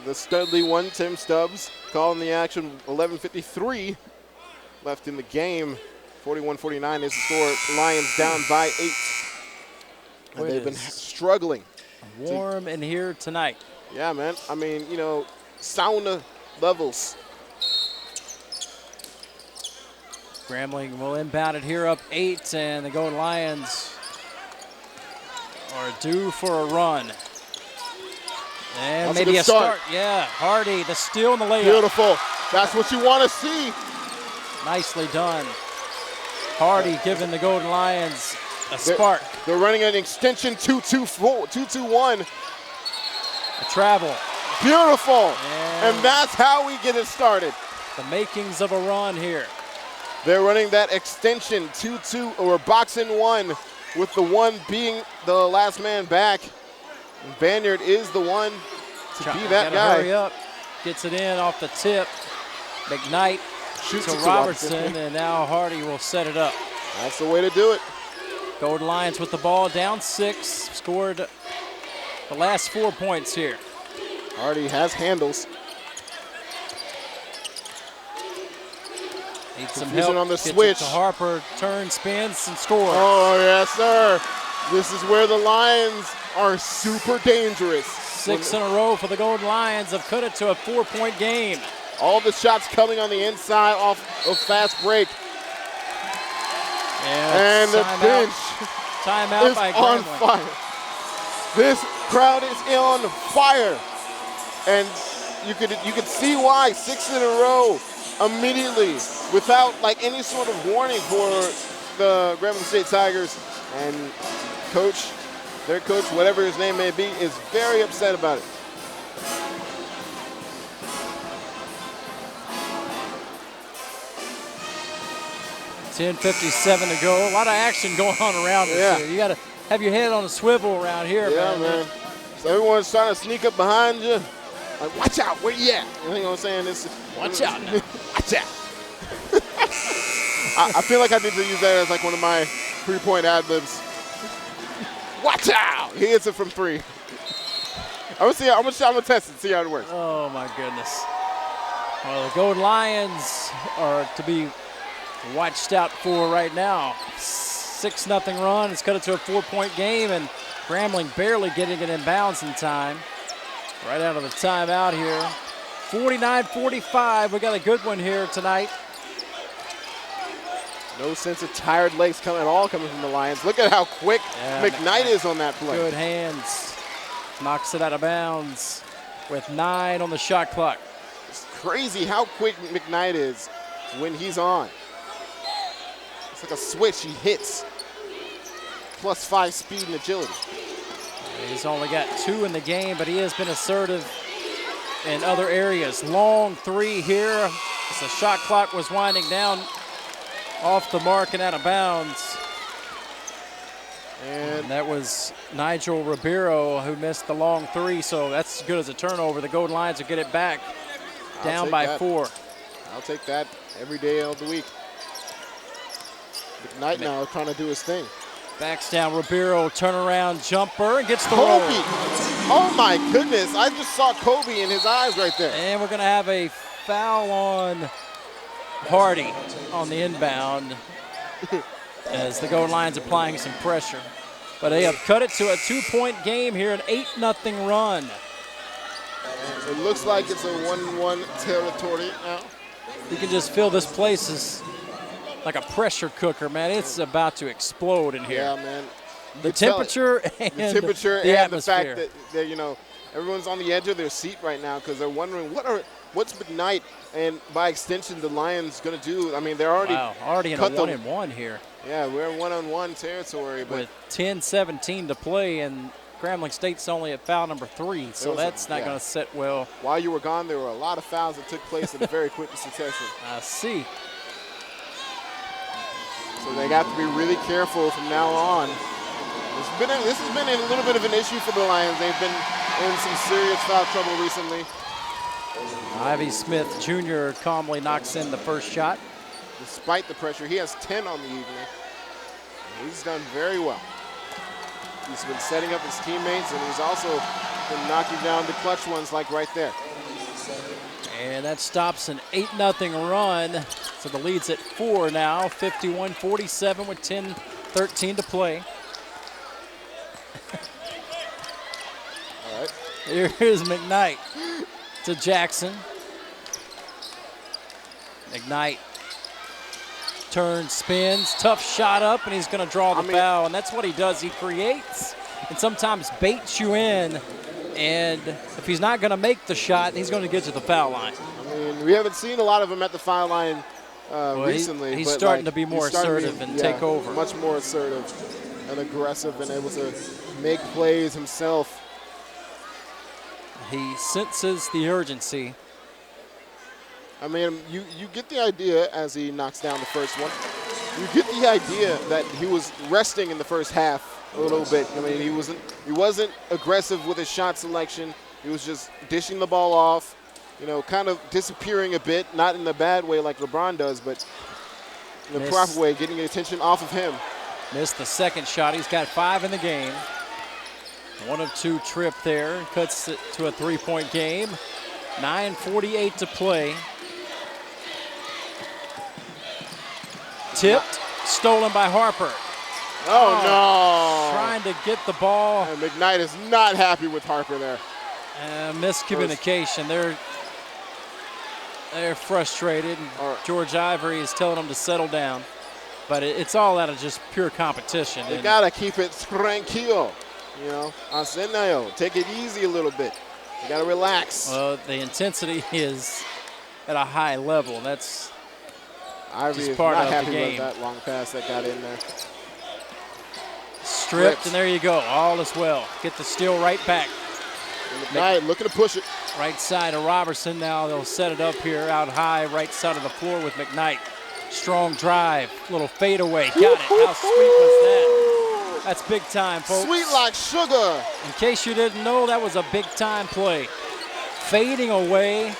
The studly one, Tim Stubbs, calling the action. 11:53 left in the game. 41-49 is the score. Lions down by 8. And they've been struggling. Warm in here tonight. Yeah, man. I mean, you know, sauna levels. Grambling will inbound it here up 8, and the Golden Lions are due for a run. And That's maybe a a start. Yeah, Hardy, the steal and the layup. Beautiful. That's what you want to see. Nicely done. Hardy giving the Golden Lions a spark. They're running an extension 2-2-1. A travel. Beautiful. And that's how we get it started. The makings of a run here. They're running that extension 2-2 or box in 1 with the one being the last man back. And Banyard is the one to be that guy. Hurry up. Gets it in off the tip. McKnight Shoots to it Robertson, and now Hardy will set it up. That's the way to do it. Golden Lions with the ball, down 6, scored the last 4 points here. Hardy has handles. Needs some Confusion help. on the Gets it switch. to Harper, turns, spins, and scores. Oh, yes, sir. This is where the Lions are super dangerous. 6 in a row for the Golden Lions have cut it to a 4-point game. All the shots coming on the inside off of fast break. And the bench Timeout is by on Grambling. fire. This crowd is on fire. And you could see why 6 in a row immediately without like any sort of warning for the Grambling State Tigers. And their coach, whatever his name may be, is very upset about it. $10:57 to go. A lot of action going on around us here. You got to have your head on a swivel around here, Yeah, man. So everyone's trying to sneak up behind you. Like, watch out, where you at? You know what I'm saying? Watch out now. Watch out. I feel like I need to use that as like one of my 3-point ad-libs. Watch out! He hits it from 3. I'm gonna test it, see how it works. Oh my goodness. Well, the Golden Lions are to be watched out for right now. 6-0 run. It's cut it to a 4-point game, and Grambling barely getting it in bounds in time. Right out of the timeout here. 49-45. We got a good one here tonight. No sense of tired legs coming from the Lions. Look at how quick McKnight is on that play. Good hands. Knocks it out of bounds with 9 on the shot clock. It's crazy how quick McKnight is when he's on. It's like a switch he hits. +5 speed and agility. He's only got 2 in the game, but he has been assertive in other areas. Long 3 here as the shot clock was winding down. Off the mark and out of bounds. And that was Nigel Ribeiro who missed the long 3, so that's as good as a turnover. The Golden Lions will get it back down by 4. I'll take that every day of the week. McKnight now trying to do his thing. Backs down Ribeiro, turnaround jumper, and gets the roll. Oh my goodness, I just saw Kobe in his eyes right there. And we're gonna have a foul on Hardy on the inbound as the Golden Lions applying some pressure. But they have cut it to a 2-point game here, an 8-0 run. It looks like it's a 1-1 territory now. You can just feel this place is like a pressure cooker, man. It's about to explode in here. Yeah, man. The temperature and the atmosphere. Fact that you know, everyone's on the edge of their seat right now because they're wondering what's McKnight and by extension the Lions going to do. I mean, they're already in a 1-and-1 here. Yeah, we're in 1-on-1 territory. But with 10:17 to play, and Grambling State's only at foul number 3, so that's not going to sit well. While you were gone, there were a lot of fouls that took place in a very quick succession. I see. So they got to be really careful from now on. This has been a little bit of an issue for the Lions. They've been in some serious foul trouble recently. Ivy Smith Jr. calmly knocks in the first shot. Despite the pressure, he has 10 on the evening. He's done very well. He's been setting up his teammates, and he's also been knocking down the clutch ones like right there. And that stops an 8-0 run. So the lead's at 4 now, 51-47 with 10:13 to play. All right. Here's McKnight to Jackson. McKnight turns, spins, tough shot up, and he's going to draw the foul. And that's what he does. He creates and sometimes baits you in. And if he's not going to make the shot, he's going to get to the foul line. I mean, we haven't seen a lot of him at the foul line recently. He's starting to be more assertive and take over. Much more assertive and aggressive and able to make plays himself. He senses the urgency. I mean, you get the idea as he knocks down the first one. You get the idea that he was resting in the first half a little bit. I mean, he wasn't aggressive with his shot selection. He was just dishing the ball off, you know, kind of disappearing a bit, not in a bad way like LeBron does, but in the proper way, getting the attention off of him. Missed the second shot. He's got 5 in the game. 1 of 2 trip there. Cuts it to a 3-point game. 9:48 to play. Tipped, stolen by Harper. Oh, no. Trying to get the ball. And McKnight is not happy with Harper there. Miscommunication. They're frustrated. George Ivory is telling them to settle down. But it's all out of just pure competition. They got to keep it tranquilo. You know, Arsenio, take it easy a little bit. You got to relax. Well, the intensity is at a high level. That's Ivy is part not of happy the game. about that long pass that got in there. Stripped, and there you go. All is well. Get the steal right back. McKnight looking to push it. Right side of Robertson now. They'll set it up here out high, right side of the floor with McKnight. Strong drive, little fadeaway. Got it. How sweet was that? That's big time, folks. Sweet like sugar. In case you didn't know, that was a big time play. Fading away.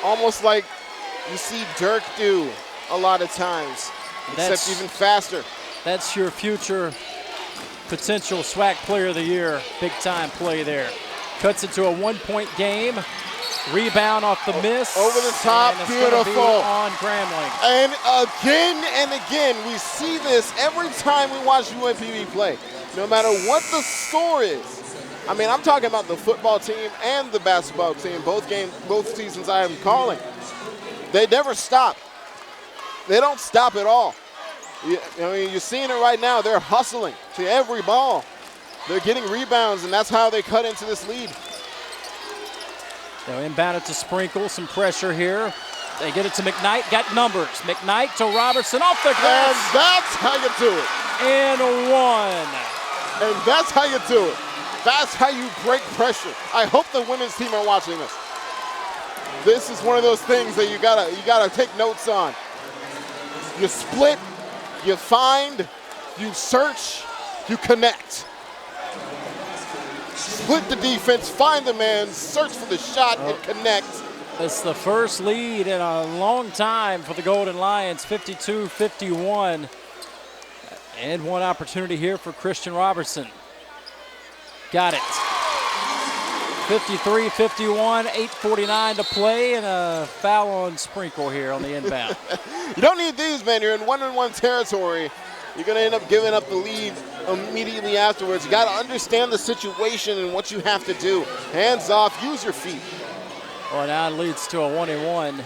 Almost like you see Dirk do a lot of times, except even faster. That's your future potential SWAC Player of the Year. Big time play there. Cuts it to a 1-point game. Rebound off the miss. Over the top, and it's beautiful. Be on Grambling. And again, we see this every time we watch UAPB play. No matter what the score is. I mean, I'm talking about the football team and the basketball team. Both seasons I am calling. They never stop. They don't stop at all. I mean, you're seeing it right now. They're hustling to every ball. They're getting rebounds, and that's how they cut into this lead. They'll inbound it to Sprinkle. Some pressure here. They get it to McKnight. Got numbers. McKnight to Robertson off the glass. And that's how you do it. And a 1. And that's how you do it. That's how you break pressure. I hope the women's team are watching this. This is one of those things that you gotta take notes on. You split, you find, you search, you connect. Split the defense, find the man, search for the shot, and connect. It's the first lead in a long time for the Golden Lions, 52-51. And one opportunity here for Christian Robertson. Got it. 53-51, 8:49 to play, and a foul on Sprinkle here on the inbound. You don't need these, man. You're in one-on-one territory. You're going to end up giving up the lead immediately afterwards. You got to understand the situation and what you have to do. Hands off, use your feet. Well, now it leads to a 1-and-1.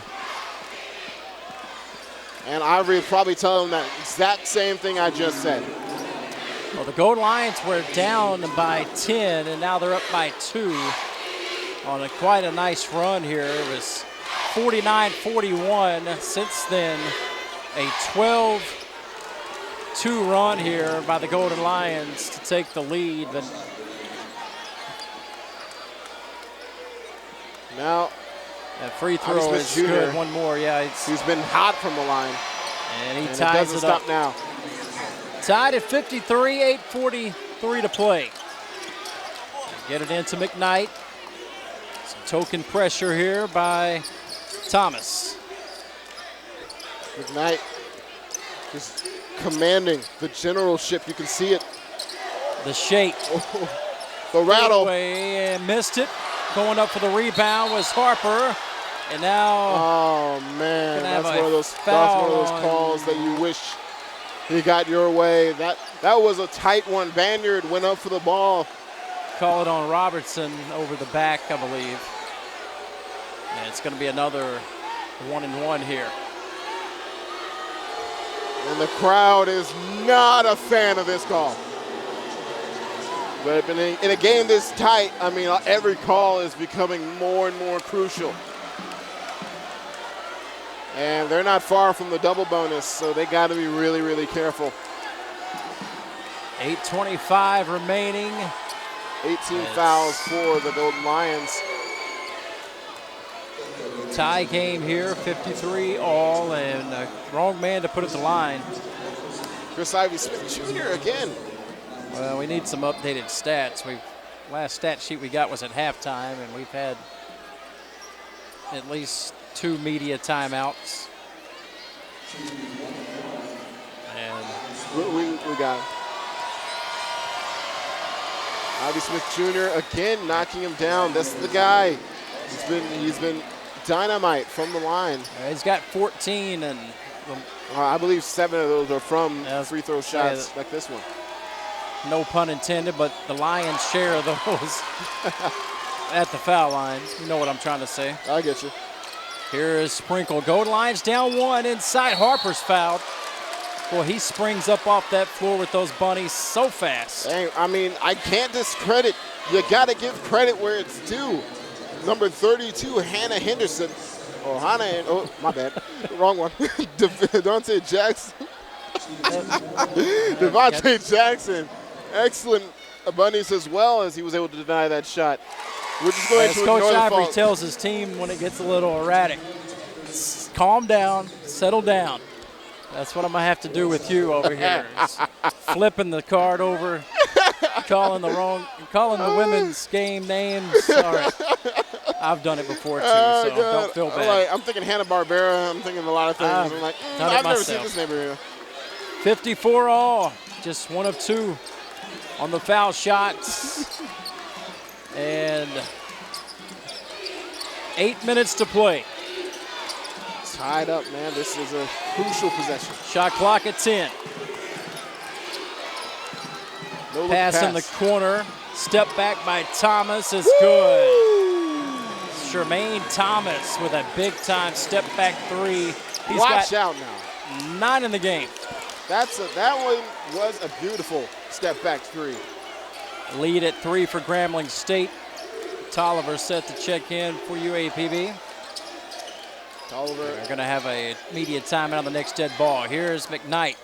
And Ivory would probably tell them that exact same thing I just said. Well, the Golden Lions were down by 10, and now they're up by 2 on quite a nice run here. It was 49-41. Since then, a 12-2 run here by the Golden Lions to take the lead. But now, that free throw is good. One more, yeah. He's been hot from the line. And he ties it up. Now. Tied at 53, 8:43 to play. Get it into McKnight. Some token pressure here by Thomas. McKnight just commanding the generalship. You can see it. The shape. The rattle. Away and missed it. Going up for the rebound was Harper. And now. Oh, man. That's one of those calls that you wish he got your way. That was a tight one. Banyard went up for the ball. Call it on Robertson over the back, I believe. And it's going to be another 1-and-1 here. And the crowd is not a fan of this call. But in a game this tight, I mean, every call is becoming more and more crucial. And they're not far from the double bonus, so they got to be really, really careful. 8:25 remaining. 18 fouls for the Golden Lions. Tie game here, 53 all, and a wrong man to put at the line. Chris Ivy Smith Jr. again. Well, we need some updated stats. Last stat sheet we got was at halftime, and we've had at least 2 media timeouts. And we got him. Ivy Smith Jr. again knocking him down. That's the guy. He's been dynamite from the line. He's got 14, and I believe 7 of those are from free throw shots like this one. No pun intended, but the Lions' share of those at the foul line. You know what I'm trying to say. I get you. Here is Sprinkle. Golden Lions down 1 inside. Harper's fouled. Boy, he springs up off that floor with those bunnies so fast. Dang, I mean, I can't discredit. You got to give credit where it's due. Number 32, Hannah Henderson. Oh, my bad. Wrong one. Devontae Jackson. Devontae Jackson. Excellent bunnies as well, as he was able to deny that shot. We're just going to Coach Ivory tells his team when it gets a little erratic, calm down, settle down. That's what I'm going to have to do with you over here. Flipping the card over, calling the women's game names. All right. I've done it before too, Oh, so God. don't feel bad. I'm thinking Hanna-Barbera. I'm thinking a lot of things. I've I'm like, done it I've never seen myself. this neighborhood. 54 all, just 1 of 2 on the foul shots. And 8 minutes to play. Tied up, man. This is a crucial possession. Shot clock at 10. No look Pass in the corner. Step back by Thomas is good. Jermaine Thomas with a big-time step-back 3. Watch out now. 9 in the game. That one was a beautiful step-back 3. Lead at 3 for Grambling State. Tolliver set to check in for UAPB. Tolliver. They're going to have a media timeout on the next dead ball. Here's McKnight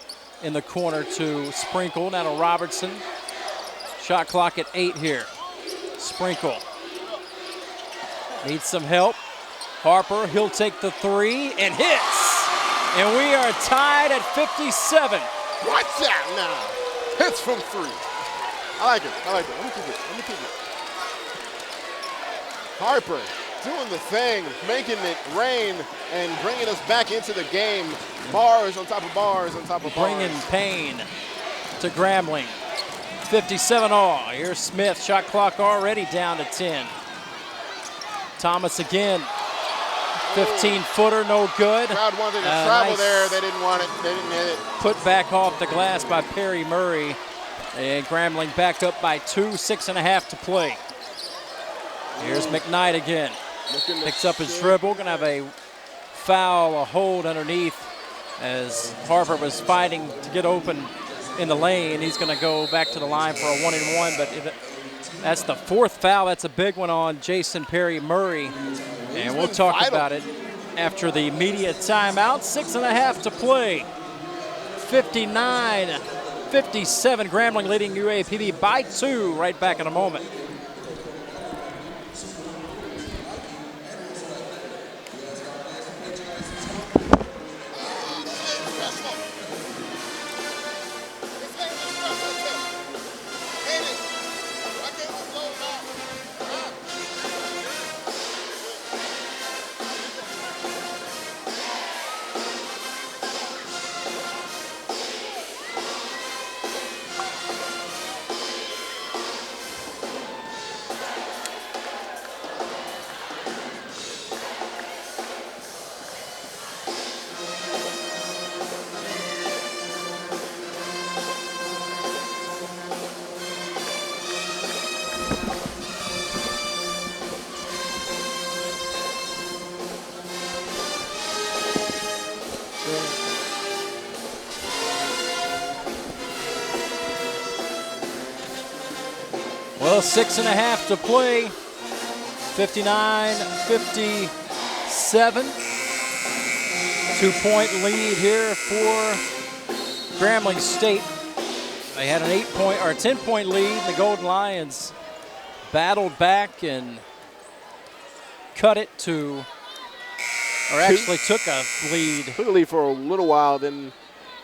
in the corner to Sprinkle. Now to Robertson. Shot clock at 8 here. Sprinkle needs some help. Harper, he'll take the 3 and hits. And we are tied at 57. Watch out now. Hits from 3. I like it. Let me keep it. Harper doing the thing, making it rain and bringing us back into the game. Bars on top of bars on top of bars. Bringing pain to Grambling. 57 all. Here's Smith. Shot clock already down to 10. Thomas again. 15-footer, no good. Crowd wanted to travel nice. there. They didn't want it. They didn't hit it. Put back off the glass by Perry Murray. And Grambling back up by 2, 6.5 to play. Here's McKnight again. Picks up his dribble. Going to have a foul, a hold underneath as Harper was fighting to get open in the lane. He's going to go back to the line for a 1-and-1, but that's the 4th foul. That's a big one on Jason Perry Murray. And we'll talk about it after the media timeout. 6.5 to play. 59-57, Grambling leading UAPB by 2. Right back in a moment. Well, 6.5 to play. 59-57. 2-point lead here for Grambling State. They had an 8-point or 10-point lead. The Golden Lions battled back and cut it to, or actually took a lead. Took a lead for a little while, then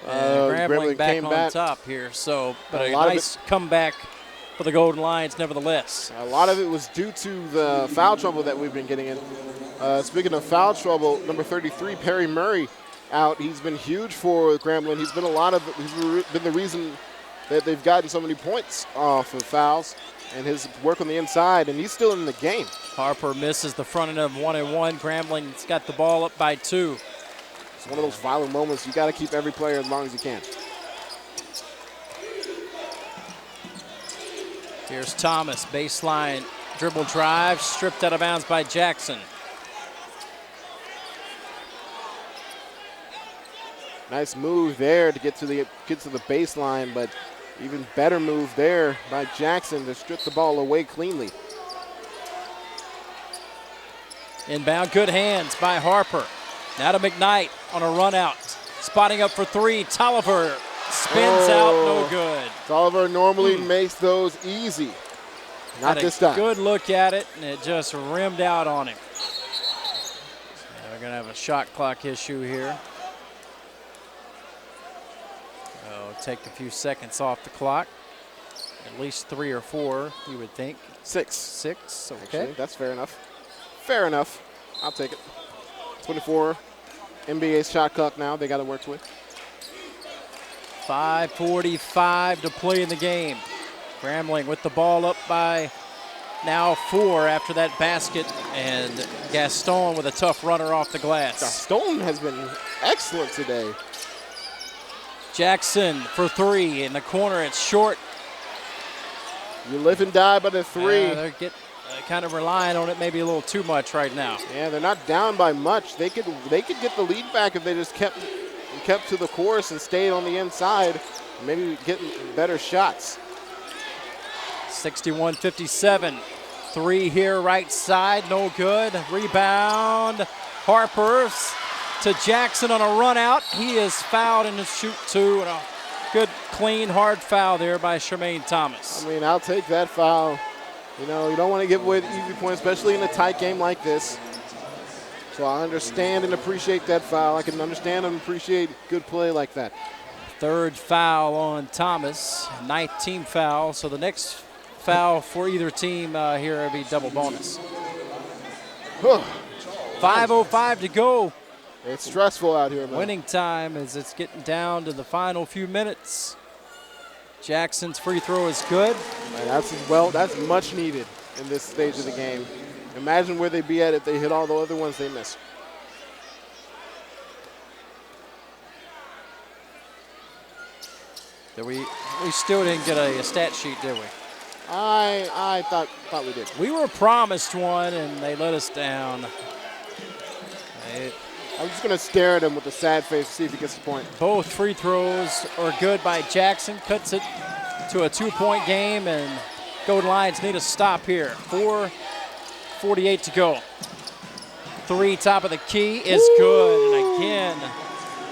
Grambling back came on back. top here. So, but a lot of nice comeback for the Golden Lions nevertheless. A lot of it was due to the foul trouble that we've been getting in. Speaking of foul trouble, number 33, Perry Murray, out. He's been huge for Grambling. He's been he's been the reason that they've gotten so many points off of fouls and his work on the inside, and he's still in the game. Harper misses the front end of 1-and-1. Grambling's got the ball up by 2. It's one of those violent moments. You got to keep every player as long as you can. Here's Thomas, baseline dribble drive, stripped out of bounds by Jackson. Nice move there to get to the baseline, but even better move there by Jackson to strip the ball away cleanly. Inbound, good hands by Harper. Now to McKnight on a run out. Spotting up for 3, Tolliver spins out, no good. Tolliver normally makes those easy. Not this time. Good look at it, and it just rimmed out on him. We're going to have a shot clock issue here. Take a few seconds off the clock. At least 3 or 4, you would think. 6. 6, okay. Actually, that's fair enough. Fair enough. I'll take it. 24. NBA's shot clock now. They got to work with. 5:45 to play in the game. Grambling with the ball up by now 4 after that basket, and Gaston with a tough runner off the glass. Gaston has been excellent today. Jackson for 3 in the corner. It's short. You live and die by the 3. They're kind of relying on it maybe a little too much right now. Yeah, they're not down by much. They could get the lead back if they just kept to the course and stayed on the inside, maybe getting better shots. 61-57. 3 here right side, no good. Rebound. Harper to Jackson on a run out. He is fouled in the shoot 2, and a good, clean, hard foul there by Shermaine Thomas. I mean, I'll take that foul. You know, you don't want to give away the easy point, especially in a tight game like this. So I understand and appreciate that foul. I can understand and appreciate good play like that. 3rd foul on Thomas, 9th team foul. So the next foul for either team here will be double bonus. 5:05 to go. It's stressful out here, man. Winning time as it's getting down to the final few minutes. Jackson's free throw is good. Man, that's much needed in this stage of the game. Imagine where they'd be at if they hit all the other ones they missed. We still didn't get a stat sheet, did we? I thought we did. We were promised one, and they let us down. I'm just going to stare at him with a sad face to see if he gets the point. Both free throws are good by Jackson. Cuts it to a 2-point game, and Golden Lions need a stop here. 4:48 to go. 3 top of the key is good. And again,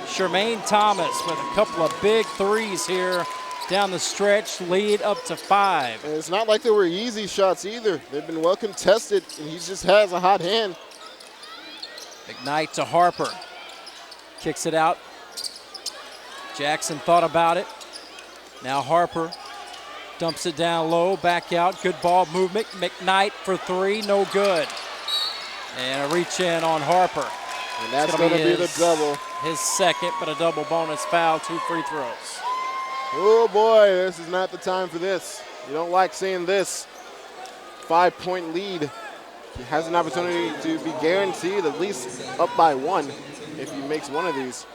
Shermaine Thomas with a couple of big threes here down the stretch, lead up to 5. And it's not like they were easy shots either. They've been well contested, and he just has a hot hand. McKnight to Harper. Kicks it out. Jackson thought about it. Now Harper dumps it down low, back out. Good ball movement. McKnight for 3, no good. And a reach in on Harper. And that's going to be the double. His second, but a double bonus foul, 2 free throws. Oh boy, this is not the time for this. You don't like seeing this. 5-point lead. He has an opportunity to be guaranteed at least up by 1 if he makes one of these.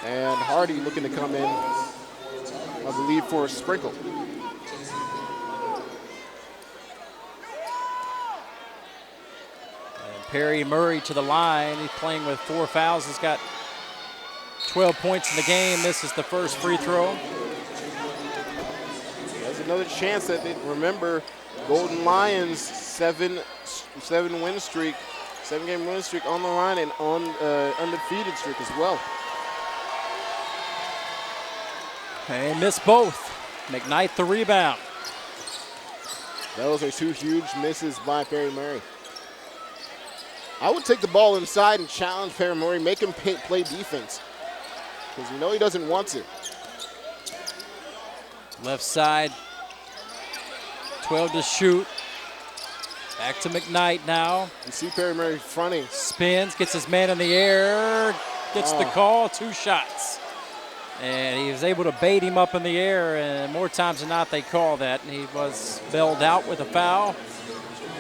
And Hardy looking to come in, I believe, for a sprinkle. And Perry Murray to the line. He's playing with 4 fouls. He's got 12 points in the game. This is the first free throw. There's another chance that they remember Golden Lions 7-game win streak on the line, and on undefeated streak as well. And missed both. McKnight the rebound. Those are 2 huge misses by Perry Murray. I would take the ball inside and challenge Perry Murray, make him play defense, because you know he doesn't want to. Left side, 12 to shoot. Back to McKnight now. You see Perry Murray fronting. Spins, gets his man in the air, gets the call, 2 shots. And he was able to bait him up in the air, and more times than not they call that. And he was bailed out with a foul.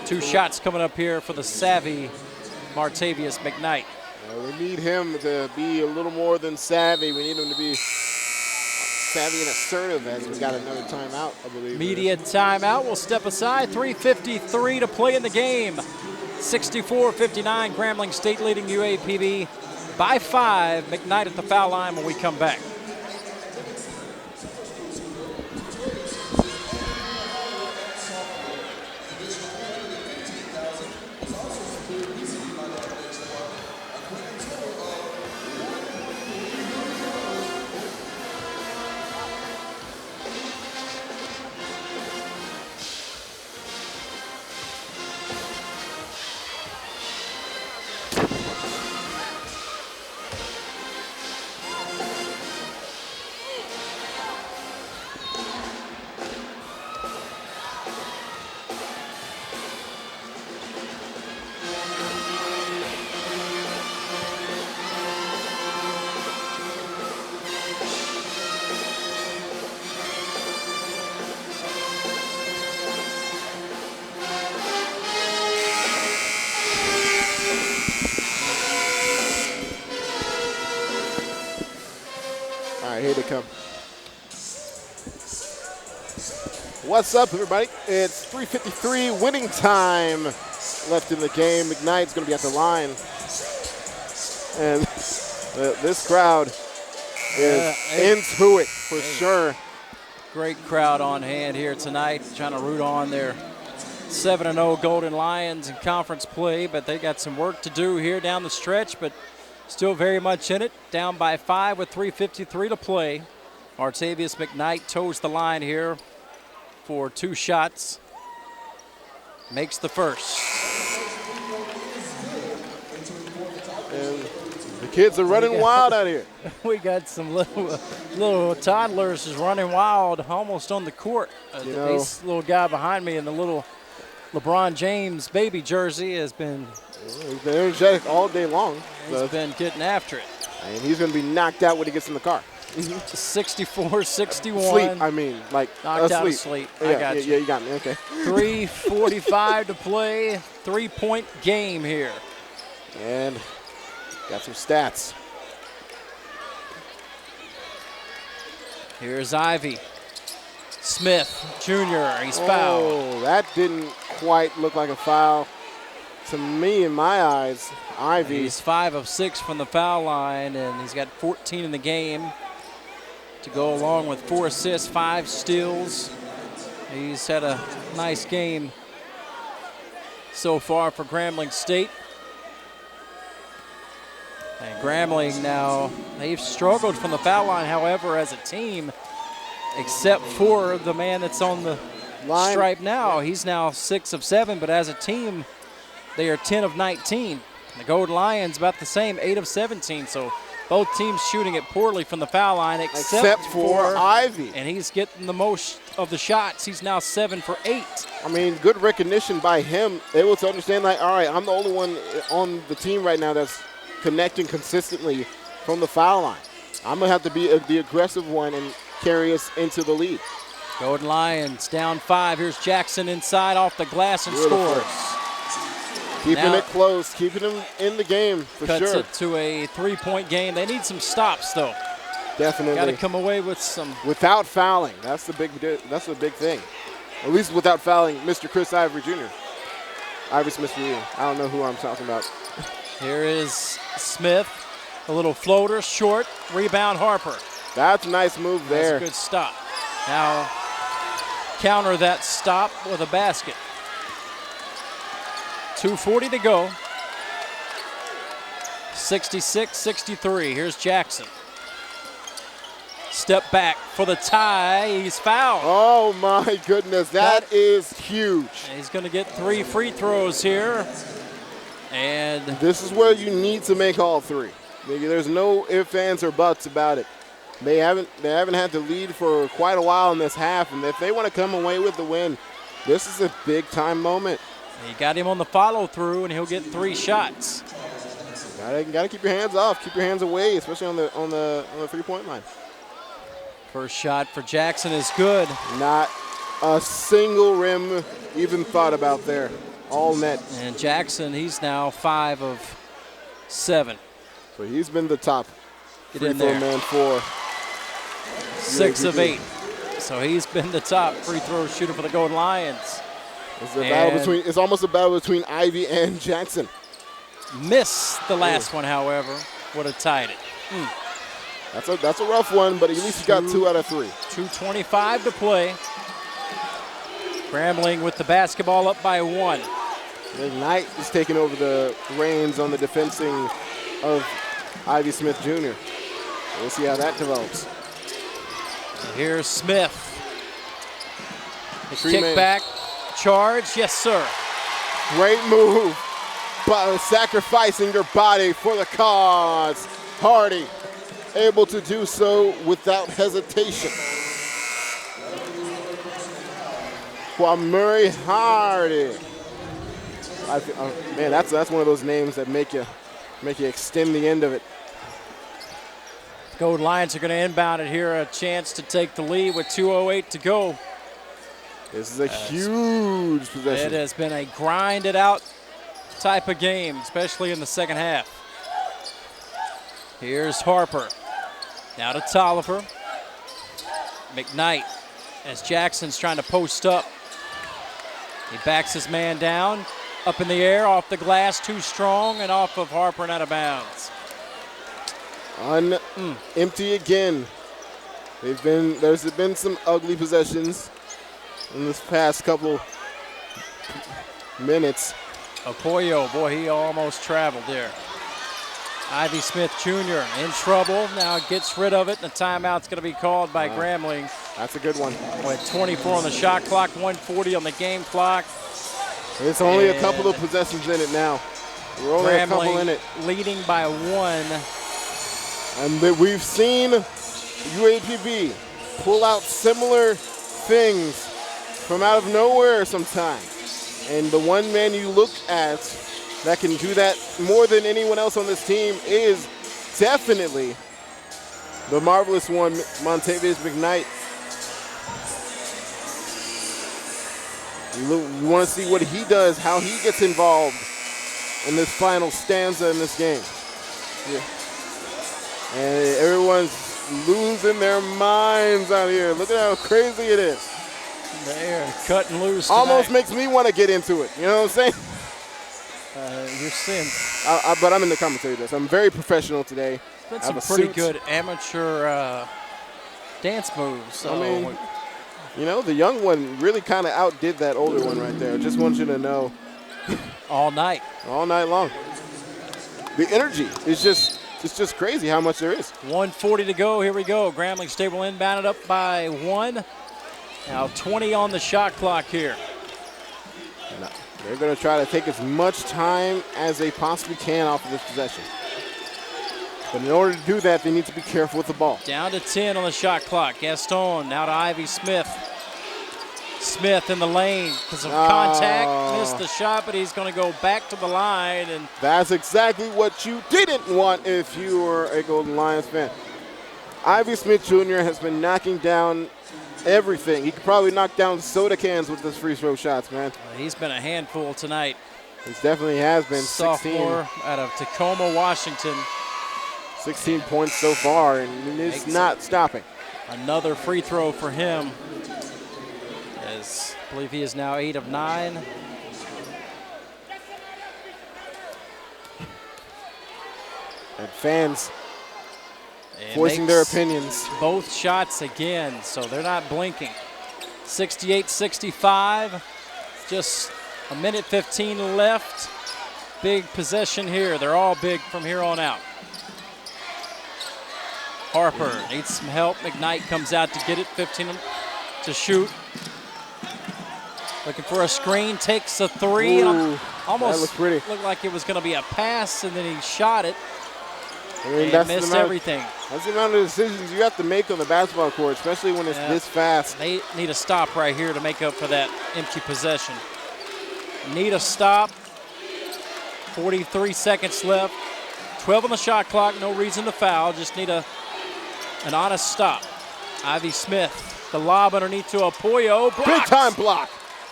2 shots coming up here for the savvy Martavius McKnight. We need him to be a little more than savvy. We need him to be savvy and assertive, as we got another timeout, I believe. Media timeout. We'll step aside. 3:53 to play in the game. 64-59, Grambling State leading UAPB by 5. McKnight at the foul line when we come back. right, here they come. What's up, everybody? It's 3:53 winning time left in the game. McKnight's going to be at the line. And this crowd is into it for sure. Great crowd on hand here tonight, trying to root on their 7-0 Golden Lions in conference play, but they got some work to do here down the stretch, but still very much in it. Down by 5 with 3:53 to play. Martavius McKnight toes the line here for 2 shots. Makes the first. And the kids are running wild out here. We got some little toddlers just running wild almost on the court. This little guy behind me in the little LeBron James baby jersey has been energetic all day long. He's been getting after it. And he's going to be knocked out when he gets in the car. 64-61. Sleep, I mean, like knocked out of sleep. I got you. Yeah, you got me, okay. 3:45 to play, 3-point game here. And got some stats. Here's Ivy. Smith Jr., he's fouled. Oh, that didn't quite look like a foul to me in my eyes. Ivy. He's 5 of 6 from the foul line, and he's got 14 in the game to go along with 4 assists, 5 steals. He's had a nice game so far for Grambling State. And Grambling now, they've struggled from the foul line, however, as a team, except for the man that's on the stripe now. He's now 6 of 7, but as a team, they are 10 of 19. The Golden Lions about the same, 8 of 17. So both teams shooting it poorly from the foul line, except for Ivy. And he's getting the most of the shots. He's now 7 for 8. I mean, good recognition by him, able to understand, like, all right, I'm the only one on the team right now that's connecting consistently from the foul line. I'm going to have to be the aggressive one and carry us into the lead. Golden Lions down 5. Here's Jackson inside off the glass and Beautiful. scores. Keeping it close, keeping them in the game for cuts sure. It to a 3-point game. They need some stops, though. Definitely. Got to come away with some. Without fouling, that's the big thing. At least without fouling Mr. Chris Ivory Jr. Ivory Smith Jr. I don't know who I'm talking about. Here is Smith, a little floater, short, rebound Harper. That's a nice move there. That's a good stop. Now counter that stop with a basket. 2:40 to go. 66-63. Here's Jackson. Step back for the tie. He's fouled. Oh, my goodness. That is huge. He's going to get 3 free throws here. And this is where you need to make all 3. There's no ifs, ands, or buts about it. They haven't had the lead for quite a while in this half, and if they want to come away with the win, this is a big-time moment. You got him on the follow-through, and he'll get 3 shots. Gotta keep your hands off, keep your hands away, especially on the 3-point line. First shot for Jackson is good. Not a single rim even thought about there. All net. And Jackson, he's now 5 of 7. So he's been the top free throw man for 6 of 8. So he's been the top free throw shooter for the Golden Lions. It's almost a battle between Ivy and Jackson. Missed the last one, however. Would have tied it. That's a rough one, but at least he got 2 out of 3. 2:25 to play. Grambling with the basketball up by 1. Knight is taking over the reins on the defending of Ivy Smith Jr. We'll see how that develops. Here's Smith. The kickback, charge, yes sir. Great move by sacrificing your body for the cause. Hardy able to do so without hesitation. Murray Hardy. Man, that's one of those names that make you extend the end of it. Golden Lions are going to inbound it here, a chance to take the lead with 2:08 to go. This is a huge possession. It has been a grinded out type of game, especially in the second half. Here's Harper. Now to Tolliver. McKnight as Jackson's trying to post up. He backs his man down. Up in the air, off the glass, too strong, and off of Harper and out of bounds. Empty again. There's been some ugly possessions in this past couple minutes. Apoyo, boy, he almost traveled there. Ivy Smith Jr. in trouble. Now gets rid of it, and the timeout's going to be called by Grambling. That's a good one. With 24 on the shot clock, 140 on the game clock. It's only a couple of possessions in it now. We're only a couple in it. Leading by 1. And we've seen UAPB pull out similar things from out of nowhere sometimes. And the one man you look at that can do that more than anyone else on this team is definitely the marvelous one, Montavious McKnight. You want to see what he does, how he gets involved in this final stanza in this game. Yeah. And everyone's losing their minds out here. Look at how crazy it is. They are cutting loose tonight. Almost makes me want to get into it. You know what I'm saying? You're seeing. But I'm in the commentator, so I'm very professional today. Been some pretty good amateur dance moves. So. I mean, you know, the young one really kind of outdid that older one right there. Just want you to know. All night. All night long. The energy is just crazy how much there is. 1:40 to go. Here we go. Grambling Stable inbounded up by 1. Now 20 on the shot clock here. They're going to try to take as much time as they possibly can off of this possession. But in order to do that, they need to be careful with the ball. Down to 10 on the shot clock. Gaston now to Ivy Smith. Smith in the lane because of contact. Missed the shot, but he's going to go back to the line. And that's exactly what you didn't want if you were a Golden Lions fan. Ivy Smith Jr. has been knocking down everything. He could probably knock down soda cans with his free throw shots, man. He's been a handful tonight. He definitely has been. Sophomore 16. out of Tacoma, Washington. 16 points so far, and it's not stopping. Another free throw for him. As I believe he is now 8 of 9. And fans voicing their opinions. Both shots again, so they're not blinking. 68-65, just a minute 15 left. Big possession here. They're all big from here on out. Harper needs some help. McKnight comes out to get it, 15 to shoot. Looking for a screen, takes a 3. Ooh, almost looked like it was going to be a pass, and then he shot it. I mean, and missed everything. That's the amount of decisions you have to make on the basketball court, especially when it's this fast. They need a stop right here to make up for that empty possession. Need a stop. 43 seconds left. 12 on the shot clock, no reason to foul. Just need an honest stop. Ivy Smith, the lob underneath to Apoyo. Blocked. Big time block.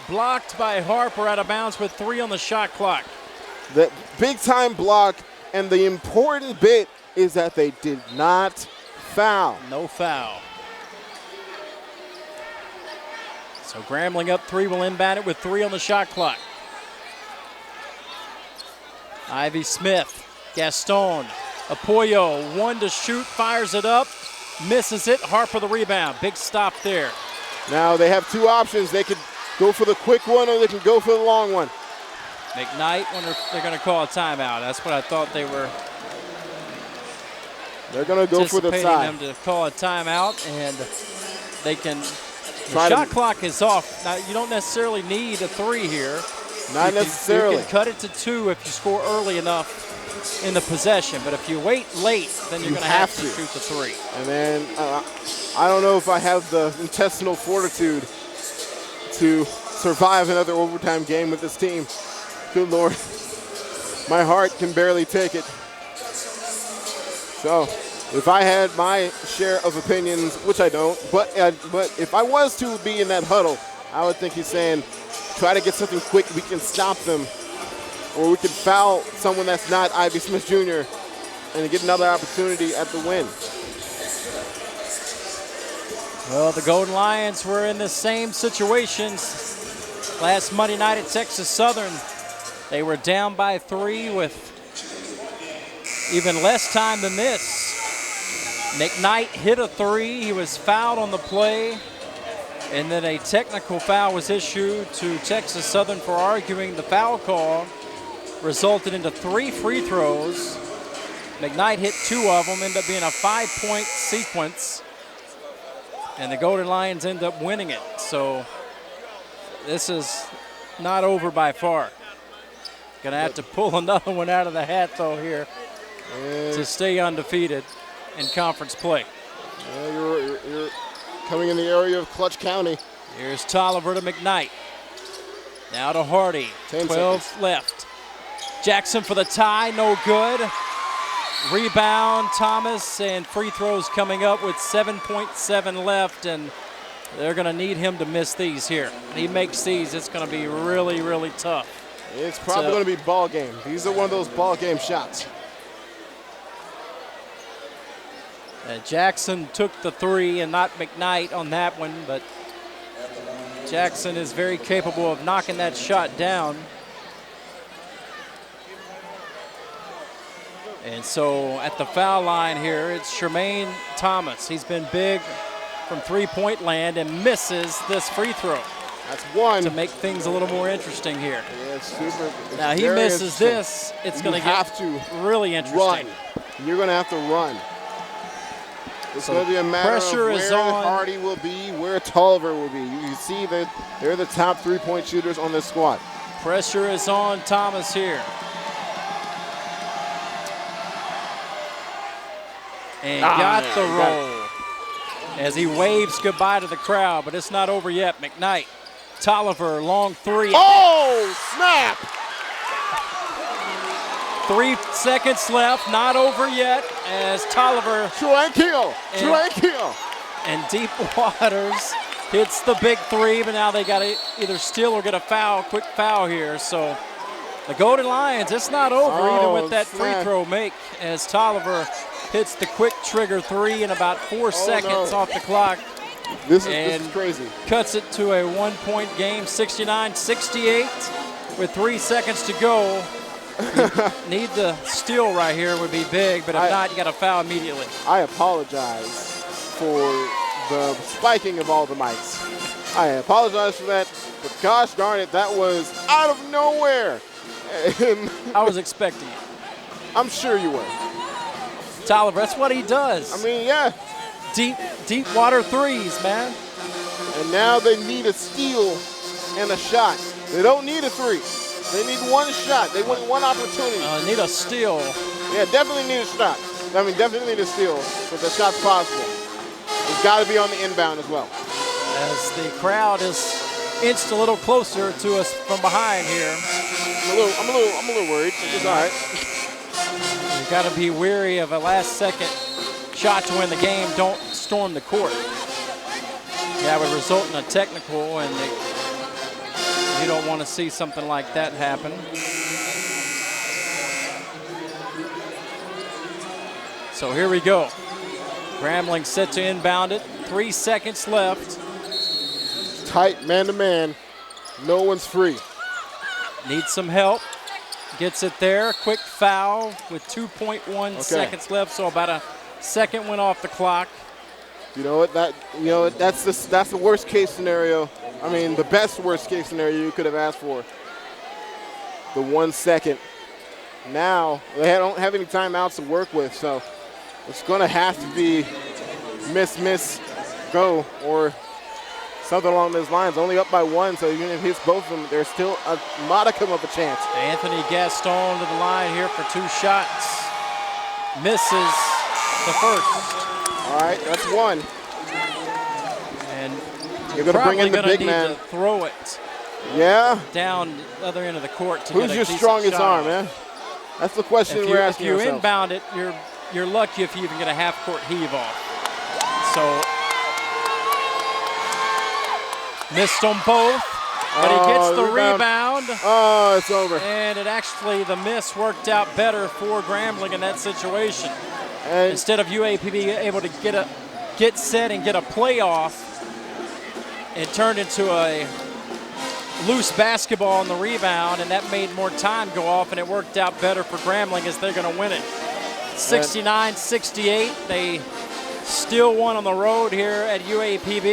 Blocked by Harper out of bounds with 3 on the shot clock. The big time block, and the important bit is that they did not foul. No foul. So Grambling up 3 will inbound it with 3 on the shot clock. Ivy Smith, Gaston, Apoyo, 1 to shoot, fires it up, misses it. Harper the rebound. Big stop there. Now they have 2 options. They could go for the quick one or they can go for the long one. McKnight, wonder if they're going to call a timeout. That's what I thought they were. They're going to go for the side. Anticipating them to call a timeout, and they can. The shot clock is off. Now, you don't necessarily need a 3 here. Not necessarily. You can cut it to 2 if you score early enough in the possession, but if you wait late, then you're going to have to shoot the 3. And then I don't know if I have the intestinal fortitude to survive another overtime game with this team. Good Lord, my heart can barely take it. So if I had my share of opinions, which I don't, but if I was to be in that huddle, I would think he's saying, try to get something quick, we can stop them, or we can foul someone that's not Ivy Smith Jr. and get another opportunity at the win. Well, the Golden Lions were in the same situation last Monday night at Texas Southern. They were down by 3 with even less time than this. McKnight hit a 3. He was fouled on the play, and then a technical foul was issued to Texas Southern for arguing the foul call, resulted into 3 free throws. McKnight hit 2 of them, ended up being a 5-point sequence, and the Golden Lions end up winning it. So this is not over by far. Gonna have to pull another one out of the hat though here to stay undefeated in conference play. Yeah, you're coming in the area of Clutch County. Here's Tolliver to McKnight. Now to Hardy. 12 left. Jackson for the tie, no good. Rebound, Thomas, and free throws coming up with 7.7 left, and they're going to need him to miss these here. He makes these, it's going to be really, really tough. It's probably going to be ball game. These are one of those ball game shots. Jackson took the 3 and not McKnight on that one, but Jackson is very capable of knocking that shot down. And so at the foul line here, it's Tremaine Thomas. He's been big from three-point land and misses this free throw. That's 1. To make things a little more interesting here. Yeah, it's super. Now he misses this, it's going to get really interesting. Run. You're going to have to run. It's going to be a matter of where Hardy will be, where Tolliver will be. You see that they're the top 3-point shooters on this squad. Pressure is on Thomas here. And got the roll as he waves goodbye to the crowd, but it's not over yet. McKnight, Tolliver, long 3. Oh, snap! 3 seconds left, not over yet, as Tolliver and Deep Waters hits the big 3, but now they got to either steal or get a foul, quick foul here. So the Golden Lions, it's not over even with that free throw make, as Tolliver hits the quick trigger 3 in about 4 seconds off the clock. This is crazy. Cuts it to a 1-point game, 69-68 with 3 seconds to go. Need the steal right here would be big, but if not, you got to foul immediately. I apologize for the spiking of all the mics. I apologize for that, but gosh darn it, that was out of nowhere. I was expecting it. I'm sure you were. Tolliver, that's what he does. I mean, yeah. Deep water 3s, man. And now they need a steal and a shot. They don't need a 3. They need 1 shot. They want 1 opportunity. Need a steal. Yeah, definitely need a shot. I mean, definitely need a steal, but the shot's possible. It's got to be on the inbound as well. As the crowd is inched a little closer to us from behind here. I'm a little worried. It's all right. You got to be wary of a last-second shot to win the game. Don't storm the court. That would result in a technical, and you don't want to see something like that happen. So here we go. Grambling set to inbound it. 3 seconds left. Tight man-to-man. No one's free. Needs some help. Gets it there. Quick foul with 2.1 seconds left, so about a second went off the clock. You know what? That's the worst case scenario. I mean, the best worst case scenario you could have asked for. The 1 second. Now they don't have any timeouts to work with, so it's going to have to be miss, go, or something along those lines. Only up by 1, so even if he hits both of them, there's still a modicum of a chance. Anthony Gaston to the line here for 2 shots. Misses the first. All right, that's 1. And you're going to bring in the big man. To throw it. Yeah. Down the other end of the court to Who's get a your strongest arm, man? That's the question we're asking ourselves. If you inbound it, you're lucky if you even get a half-court heave off. So missed them both, but he gets the rebound. Oh, it's over. And the miss worked out better for Grambling in that situation. And instead of UAPB able to get get set and get a playoff. It turned into a loose basketball on the rebound, and that made more time go off, and it worked out better for Grambling as they're going to win it. 69-68. They still won on the road here at UAPB.